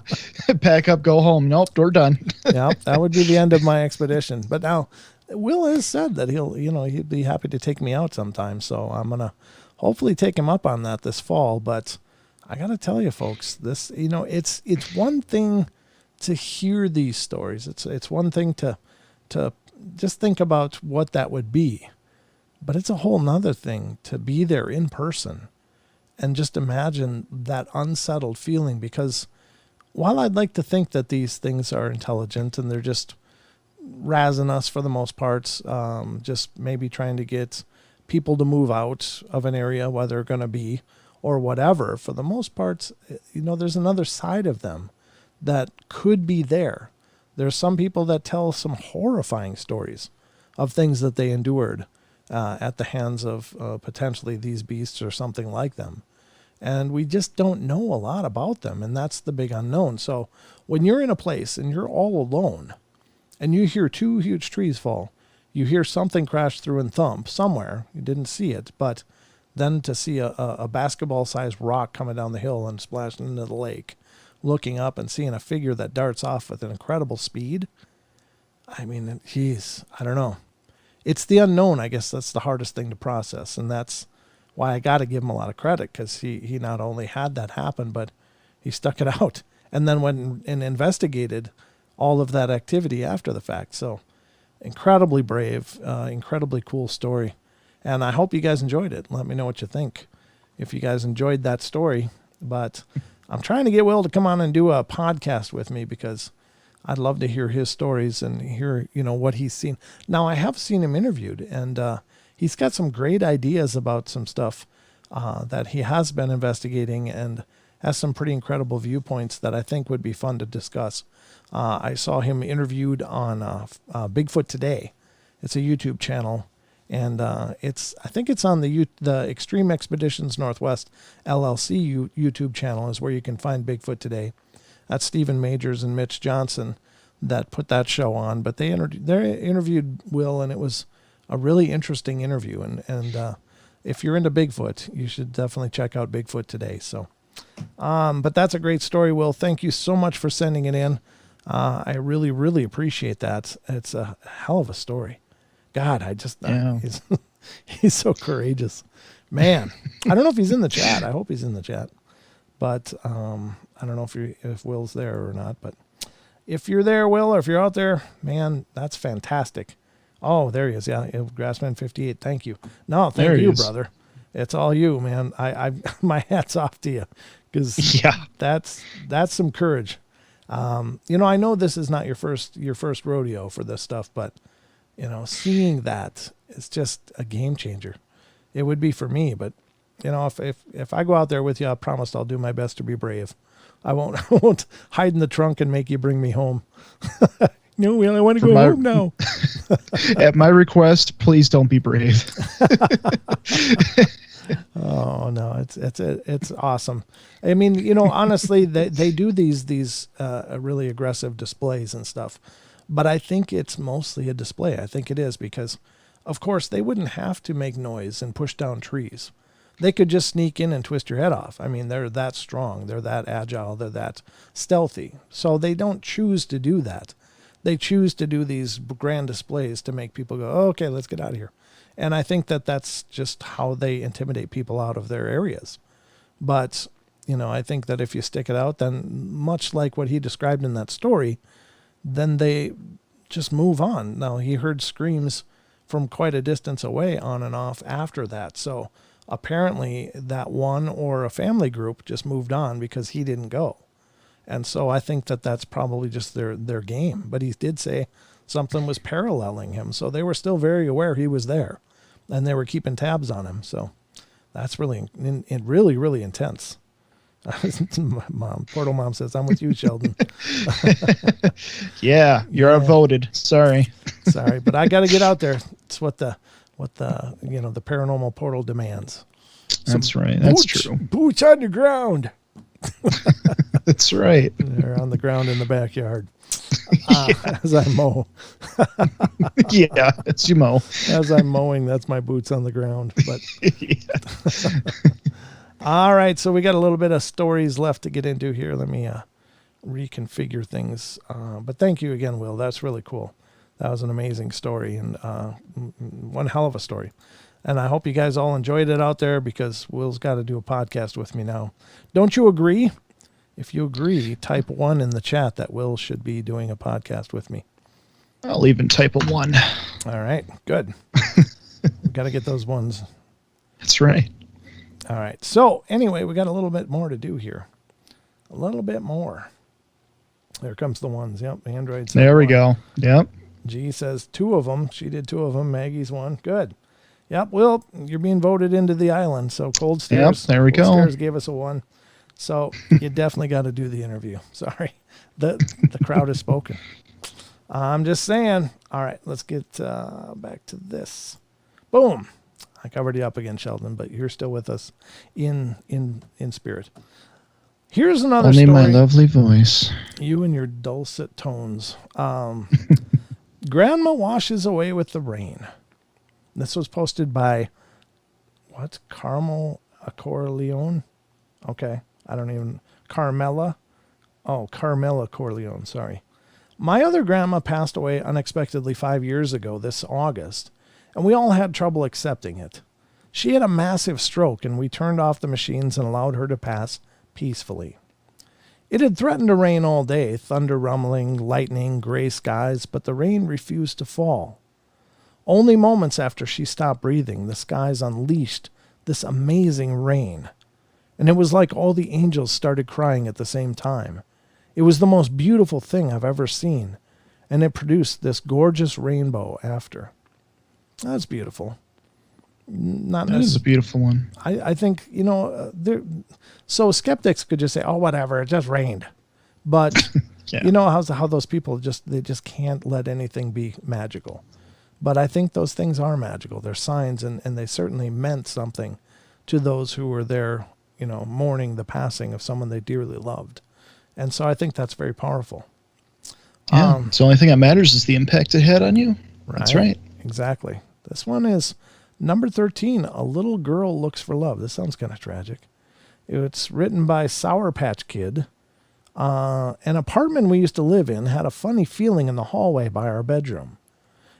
Pack up, go home. Nope, we're done. Yeah, that would be the end of my expedition. But now Will has said that he'd be happy to take me out sometime. So I'm going to hopefully take him up on that this fall. But I got to tell you folks, this, it's one thing to hear these stories. It's one thing to just think about what that would be. But it's a whole nother thing to be there in person and just imagine that unsettled feeling, because while I'd like to think that these things are intelligent and they're just razzing us for the most part, just maybe trying to get people to move out of an area where they're going to be or whatever, for the most part, there's another side of them that could be there. There's some people that tell some horrifying stories of things that they endured at the hands of potentially these beasts or something like them. And we just don't know a lot about them, and that's the big unknown. So when you're in a place and you're all alone and you hear 2 huge trees fall, you hear something crash through and thump somewhere, you didn't see it, but then to see a basketball-sized rock coming down the hill and splashing into the lake, looking up and seeing a figure that darts off with an incredible speed, I mean, geez, I don't know. It's the unknown. I guess that's the hardest thing to process. And that's why I got to give him a lot of credit, because he not only had that happen, but he stuck it out and then went and investigated all of that activity after the fact. So incredibly brave, incredibly cool story. And I hope you guys enjoyed it. Let me know what you think if you guys enjoyed that story. But I'm trying to get Will to come on and do a podcast with me, because I'd love to hear his stories and hear, what he's seen. Now, I have seen him interviewed, and he's got some great ideas about some stuff that he has been investigating, and has some pretty incredible viewpoints that I think would be fun to discuss. I saw him interviewed on Bigfoot Today. It's a YouTube channel, and I think it's on the Extreme Expeditions Northwest LLC YouTube channel is where you can find Bigfoot Today. That's Stephen Majors and Mitch Johnson that put that show on. But they interviewed Will, and it was a really interesting interview. And if you're into Bigfoot, you should definitely check out Bigfoot Today. So, but that's a great story, Will. Thank you so much for sending it in. I really, really appreciate that. It's a hell of a story. God, he's so courageous, man. I don't know if he's in the chat. I hope he's in the chat. But I don't know if Will's there or not. But if you're there, Will, or if you're out there, man, that's fantastic. Oh, there he is. Yeah, Grassman 58. Thank you. No, thank you, brother. It's all you, man. I my hat's off to you, because that's some courage. I know this is not your first rodeo for this stuff, but seeing that is just a game changer. it would be for me. But you know, if I go out there with you, I promise I'll do my best to be brave. I won't hide in the trunk and make you bring me home. No, I want to go home now. At my request, please don't be brave. Oh no, it's awesome. I mean, you know, honestly, they do these really aggressive displays and stuff, but I think it's mostly a display. I think it is because, of course, they wouldn't have to make noise and push down trees. They could just sneak in and twist your head off. I mean, they're that strong, they're that agile, they're that stealthy. So they don't choose to do that. They choose to do these grand displays to make people go, oh, okay, let's get out of here. And I think that that's just how they intimidate people out of their areas. But, you know, I think that if you stick it out, then much like what he described in that story, then they just move on. Now, he heard screams from quite a distance away on and off after that. So apparently that one or a family group just moved on because he didn't go. And so I think that that's probably just their game. But he did say something was paralleling him. So they were still very aware he was there. And they were keeping tabs on him. So that's really intense. Portal Mom says, I'm with you, Sheldon. Yeah, you're outvoted. Sorry. Sorry, but I got to get out there. It's what the you know, the Paranormal Portal demands. That's right. That's true. Boots on the ground. That's right. They're on the ground in the backyard. As I mow. Yeah, as you mow. As I'm mowing, that's my boots on the ground. But all right, so we got a little bit of stories left to get into here. Let me reconfigure things. But thank you again, Will. That's really cool. That was an amazing story and one hell of a story. And I hope you guys all enjoyed it out there because Will's got to do a podcast with me now. Don't you agree? If you agree, type 1 in the chat that Will should be doing a podcast with me. I'll even type a 1. All right, good. We got to get those ones. That's right. All right. So anyway, we got a little bit more to do here. A little bit more. There comes the ones. Yep, Android. There we go. Yep. G says 2 of them. She did 2 of them. Maggie's 1. Good. Yep. Well, you're being voted into the island. So Cold Stairs. Yep. There we Cold go. Stairs gave us a 1. So you definitely got to do the interview. Sorry. The crowd has spoken. I'm just saying. All right. Let's get back to this. Boom. I covered you up again, Sheldon, but you're still with us in spirit. Here's another Only story. my lovely voice. You and your dulcet tones. Grandma washes away with the rain. This was posted by, what? Carmel Corleone? Okay. I don't even... Carmela? Oh, Carmela Corleone. Sorry. My other grandma passed away unexpectedly 5 years ago this August, and we all had trouble accepting it. She had a massive stroke, and we turned off the machines and allowed her to pass peacefully. It had threatened to rain all day, thunder rumbling, lightning, gray skies, but the rain refused to fall. Only moments after she stopped breathing, the skies unleashed this amazing rain, and it was like all the angels started crying at the same time. It was the most beautiful thing I've ever seen, and it produced this gorgeous rainbow after. That's beautiful. That is a beautiful one. I think, you know, so skeptics could just say, oh, whatever, it just rained. But Yeah. you know how those people they just can't let anything be magical. But I think those things are magical. They're signs, and they certainly meant something to those who were there, you know, mourning the passing of someone they dearly loved. And so I think that's very powerful. Yeah. So the only thing that matters is the impact it had on you. Right? That's right. Exactly. This one is number 13, A Little Girl Looks for Love. This sounds kind of tragic. It's written by Sour Patch Kid. An apartment we used to live in had a funny feeling in the hallway by our bedroom.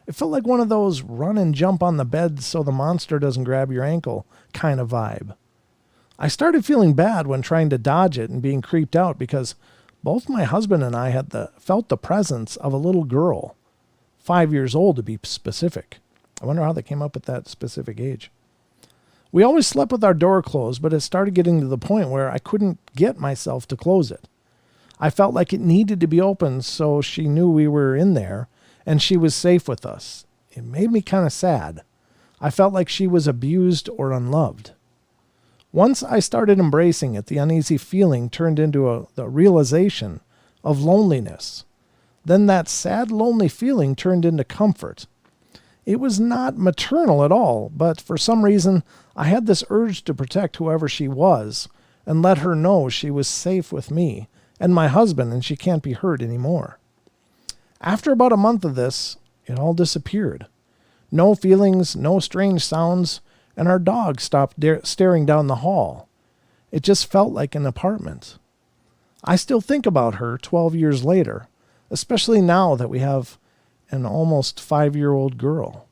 It felt like one of those run and jump on the bed so the monster doesn't grab your ankle kind of vibe. I started feeling bad when trying to dodge it and being creeped out because both my husband and I had felt the presence of a little girl, 5 years old to be specific. I wonder how they came up with that specific age. We always slept with our door closed, but it started getting to the point where I couldn't get myself to close it. I felt like it needed to be open so she knew we were in there and she was safe with us. It made me kind of sad. I felt like she was abused or unloved. Once I started embracing it, the uneasy feeling turned into the realization of loneliness. Then that sad, lonely feeling turned into comfort. It was not maternal at all, but for some reason, I had this urge to protect whoever she was and let her know she was safe with me and my husband and she can't be hurt anymore. After about a month of this, it all disappeared. No feelings, no strange sounds, and our dog stopped staring down the hall. It just felt like an apartment. I still think about her 12 years later, especially now that we have an almost 5-year-old girl.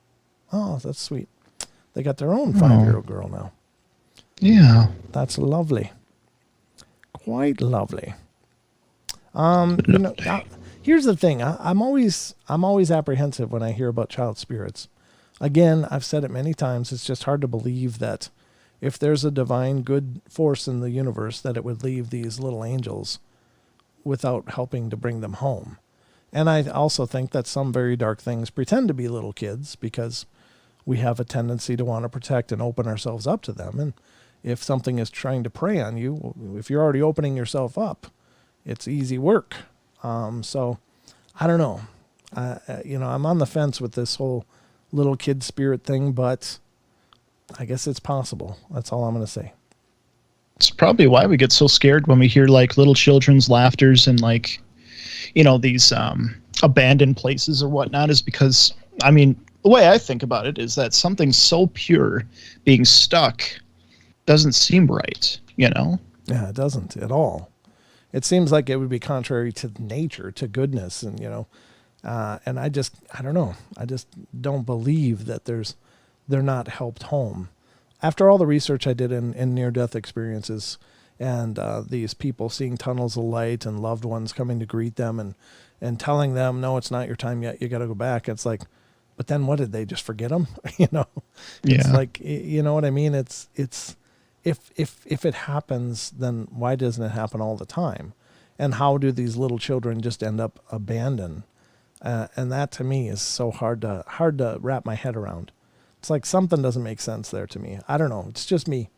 Oh, that's sweet. They got their own 5-year-old girl now. Yeah. That's lovely. Quite lovely. Here's the thing. I'm always apprehensive when I hear about child spirits. Again, I've said it many times. It's just hard to believe that if there's a divine good force in the universe, that it would leave these little angels without helping to bring them home. And I also think that some very dark things pretend to be little kids because we have a tendency to want to protect and open ourselves up to them. And if something is trying to prey on you, if you're already opening yourself up, it's easy work. So I don't know. I'm on the fence with this whole little kid spirit thing, but I guess it's possible. That's all I'm going to say. It's probably why we get so scared when we hear like little children's laughters and like, these abandoned places or whatnot, is because, the way I think about it is that something so pure being stuck doesn't seem right, Yeah, it doesn't at all. It seems like it would be contrary to nature, to goodness, and, and I don't know. I just don't believe that they're not helped home. After all the research I did in near-death experiences and these people seeing tunnels of light and loved ones coming to greet them and telling them, no, it's not your time yet, you got to go back. It's like, but then what, did they just forget them? It's like, you know what I mean? It's if it happens, then why doesn't it happen all the time? And how do these little children just end up abandoned? And that to me is so hard to wrap my head around. It's like something doesn't make sense there to me. I don't know. It's just me,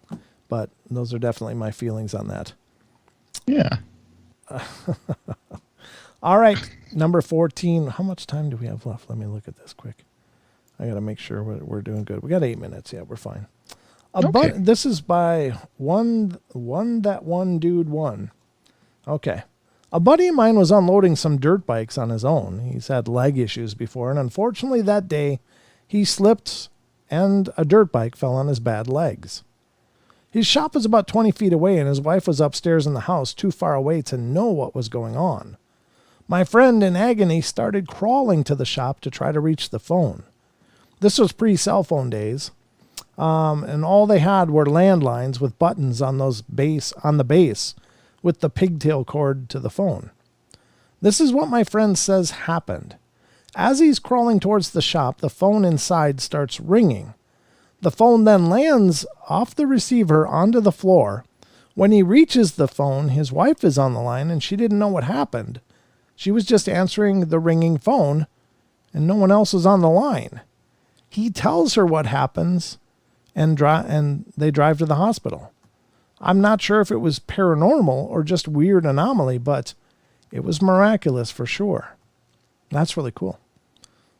but those are definitely my feelings on that. Yeah. All right. Number 14. How much time do we have left? Let me look at this quick. I got to make sure we're doing good. We got 8 minutes. Yeah, we're fine. Okay. This is by one dude. Okay. A buddy of mine was unloading some dirt bikes on his own. He's had leg issues before, and unfortunately that day he slipped and a dirt bike fell on his bad legs. His shop was about 20 feet away, and his wife was upstairs in the house, too far away to know what was going on. My friend, in agony, started crawling to the shop to try to reach the phone. This was pre-cell phone days. And all they had were landlines with buttons on the base with the pigtail cord to the phone. This is what my friend says happened. As he's crawling towards the shop, the phone inside starts ringing. The phone then lands off the receiver onto the floor. When he reaches the phone, his wife is on the line and she didn't know what happened. She was just answering the ringing phone and no one else was on the line. He tells her what happens and they drive to the hospital. I'm not sure if it was paranormal or just weird anomaly, but it was miraculous for sure. That's really cool.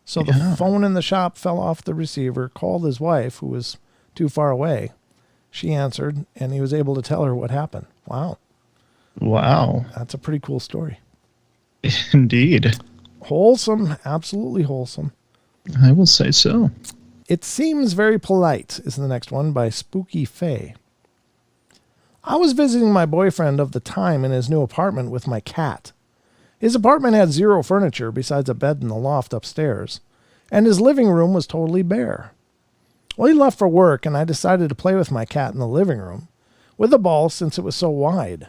So the phone in the shop fell off the receiver, called his wife, who was too far away. She answered, and he was able to tell her what happened. Wow. That's a pretty cool story. Indeed. Wholesome, absolutely wholesome. I will say so. It Seems Very Polite is the next one by Spooky Faye. I was visiting my boyfriend of the time in his new apartment with my cat. His apartment had zero furniture besides a bed in the loft upstairs, and his living room was totally bare. Well, he left for work, and I decided to play with my cat in the living room with a ball since it was so wide.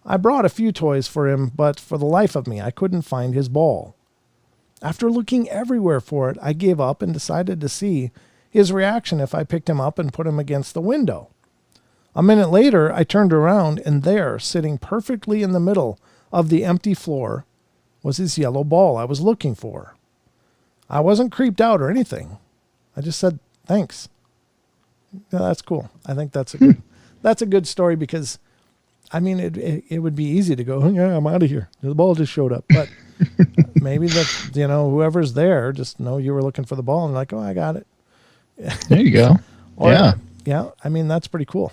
I brought a few toys for him, but for the life of me, I couldn't find his ball. After looking everywhere for it, I gave up and decided to see his reaction if I picked him up and put him against the window. A minute later, I turned around, and there, sitting perfectly in the middle of the empty floor, was his yellow ball I was looking for. I wasn't creeped out or anything. I just said, Thanks. Yeah, that's cool. I think that's a good story because, I mean, it would be easy to go, oh, yeah, I'm out of here. The ball just showed up. But maybe whoever's there just know you were looking for the ball and like, oh, I got it. There you go. Yeah. Yeah. I mean, that's pretty cool.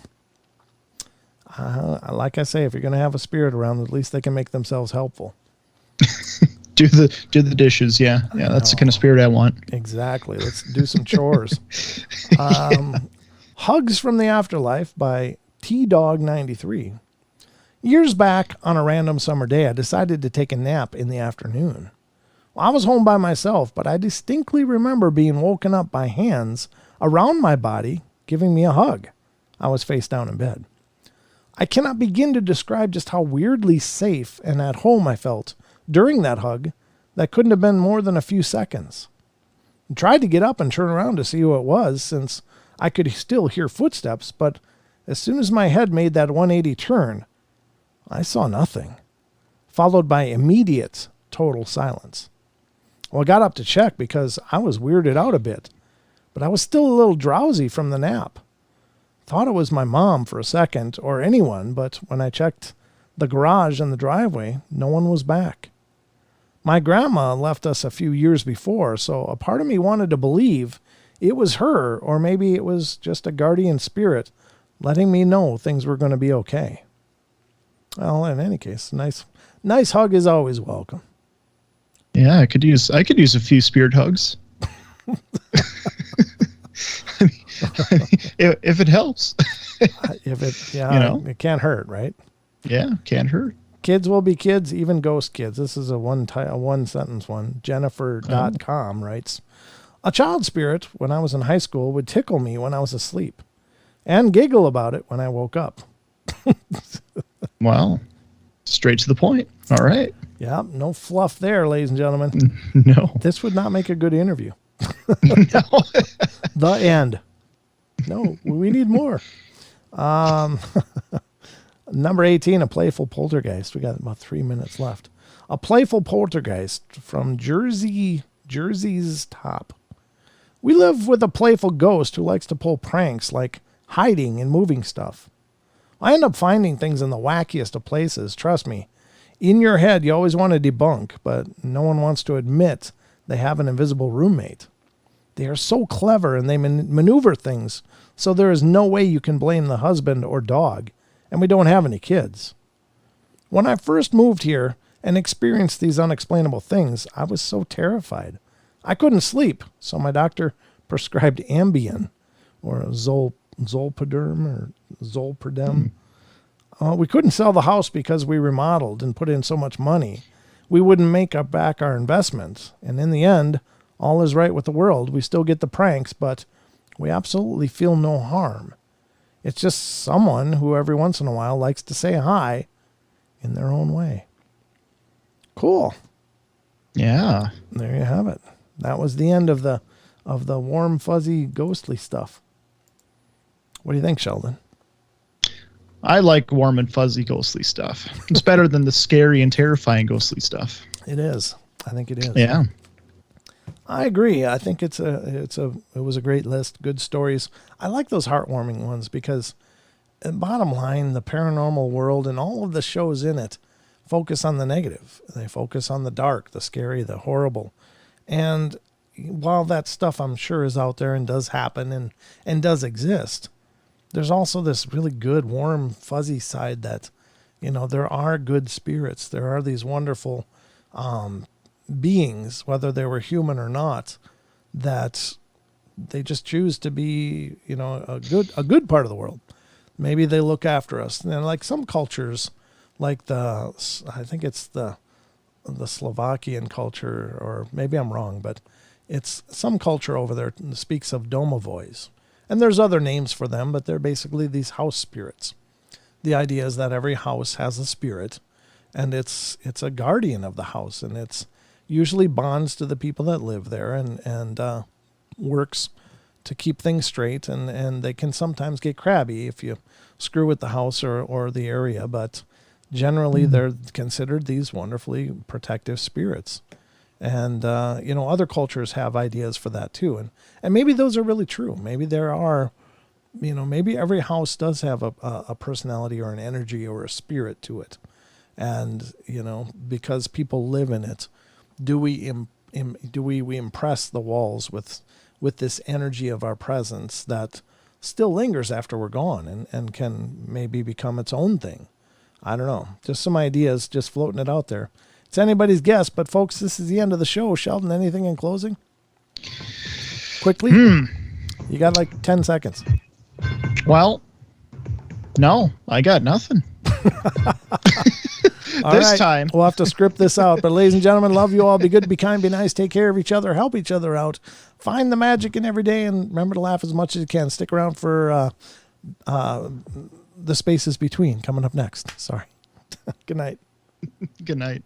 Like I say, if you're going to have a spirit around, at least they can make themselves helpful. Do the dishes. Yeah. Yeah. That's the kind of spirit I want. Exactly. Let's do some chores. Hugs from the Afterlife by T-Dog93. Years back on a random summer day, I decided to take a nap in the afternoon. Well, I was home by myself, but I distinctly remember being woken up by hands around my body giving me a hug. I was face down in bed. I cannot begin to describe just how weirdly safe and at home I felt during that hug. That couldn't have been more than a few seconds. I tried to get up and turn around to see who it was, since I could still hear footsteps, but as soon as my head made that 180 turn, I saw nothing, followed by immediate total silence. Well, I got up to check because I was weirded out a bit, but I was still a little drowsy from the nap. Thought it was my mom for a second, or anyone, but when I checked the garage and the driveway, no one was back. My grandma left us a few years before, so a part of me wanted to believe it was her, or maybe it was just a guardian spirit letting me know things were going to be okay. Well, in any case, nice hug is always welcome. Yeah, I could use a few spirit hugs. If it helps. It can't hurt, right? Yeah, can't hurt. Kids will be kids, even ghost kids. This is a one sentence one. Jennifer.com writes, a child spirit when I was in high school would tickle me when I was asleep and giggle about it when I woke up. Wow. Straight to the point. All right. Yeah, no fluff there, ladies and gentlemen. No. This would not make a good interview. No. The end. No, we need more. Number 18, a playful poltergeist. We got about 3 minutes left. A playful poltergeist from Jersey's Top. We live with a playful ghost who likes to pull pranks like hiding and moving stuff. I end up finding things in the wackiest of places, trust me. In your head, you always want to debunk, but no one wants to admit they have an invisible roommate. They are so clever and they maneuver things, so there is no way you can blame the husband or dog, and we don't have any kids. When I first moved here and experienced these unexplainable things, I was so terrified. I couldn't sleep, so my doctor prescribed Ambien, or Zolpidem, or Zolpidem. We couldn't sell the house because we remodeled and put in so much money. We wouldn't make back our investment, and in the end, all is right with the world. We still get the pranks, but we absolutely feel no harm. It's just someone who every once in a while likes to say hi in their own way. Cool. Yeah. There you have it. That was the end of the warm, fuzzy, ghostly stuff. What do you think, Sheldon? I like warm and fuzzy ghostly stuff. It's better than the scary and terrifying ghostly stuff. It is. I think it is. Yeah. I agree. I think it was a great list. Good stories. I like those heartwarming ones because, bottom line, the paranormal world and all of the shows in it focus on the negative. They focus on the dark, the scary, the horrible. And while that stuff I'm sure is out there and does happen and does exist, there's also this really good, warm, fuzzy side that, there are good spirits. There are these wonderful beings, whether they were human or not, that they just choose to be, a good part of the world. Maybe they look after us. And like some cultures, like I think it's the Slovakian culture, or maybe I'm wrong, but it's some culture over there that speaks of domovoys. And there's other names for them, but they're basically these house spirits. The idea is that every house has a spirit, and it's a guardian of the house, and it's usually bonds to the people that live there and works to keep things straight, and they can sometimes get crabby if you screw with the house or the area, but generally they're considered these wonderfully protective spirits. And, other cultures have ideas for that too. And maybe those are really true. Maybe there are, maybe every house does have a personality or an energy or a spirit to it. And, because people live in it, do we impress the walls with this energy of our presence that still lingers after we're gone and can maybe become its own thing? I don't know. Just some ideas, just floating it out there. It's anybody's guess, but folks, this is the end of the show. Sheldon, anything in closing? Quickly? You got like 10 seconds. Well, no, I got nothing. This time. We'll have to script this out. But ladies and gentlemen, love you all. Be good, be kind, be nice. Take care of each other. Help each other out. Find the magic in every day. And remember to laugh as much as you can. Stick around for the spaces between coming up next. Sorry. Good night. Good night.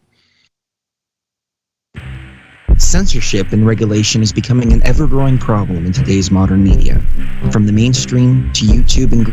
Censorship and regulation is becoming an ever-growing problem in today's modern media, from the mainstream to YouTube and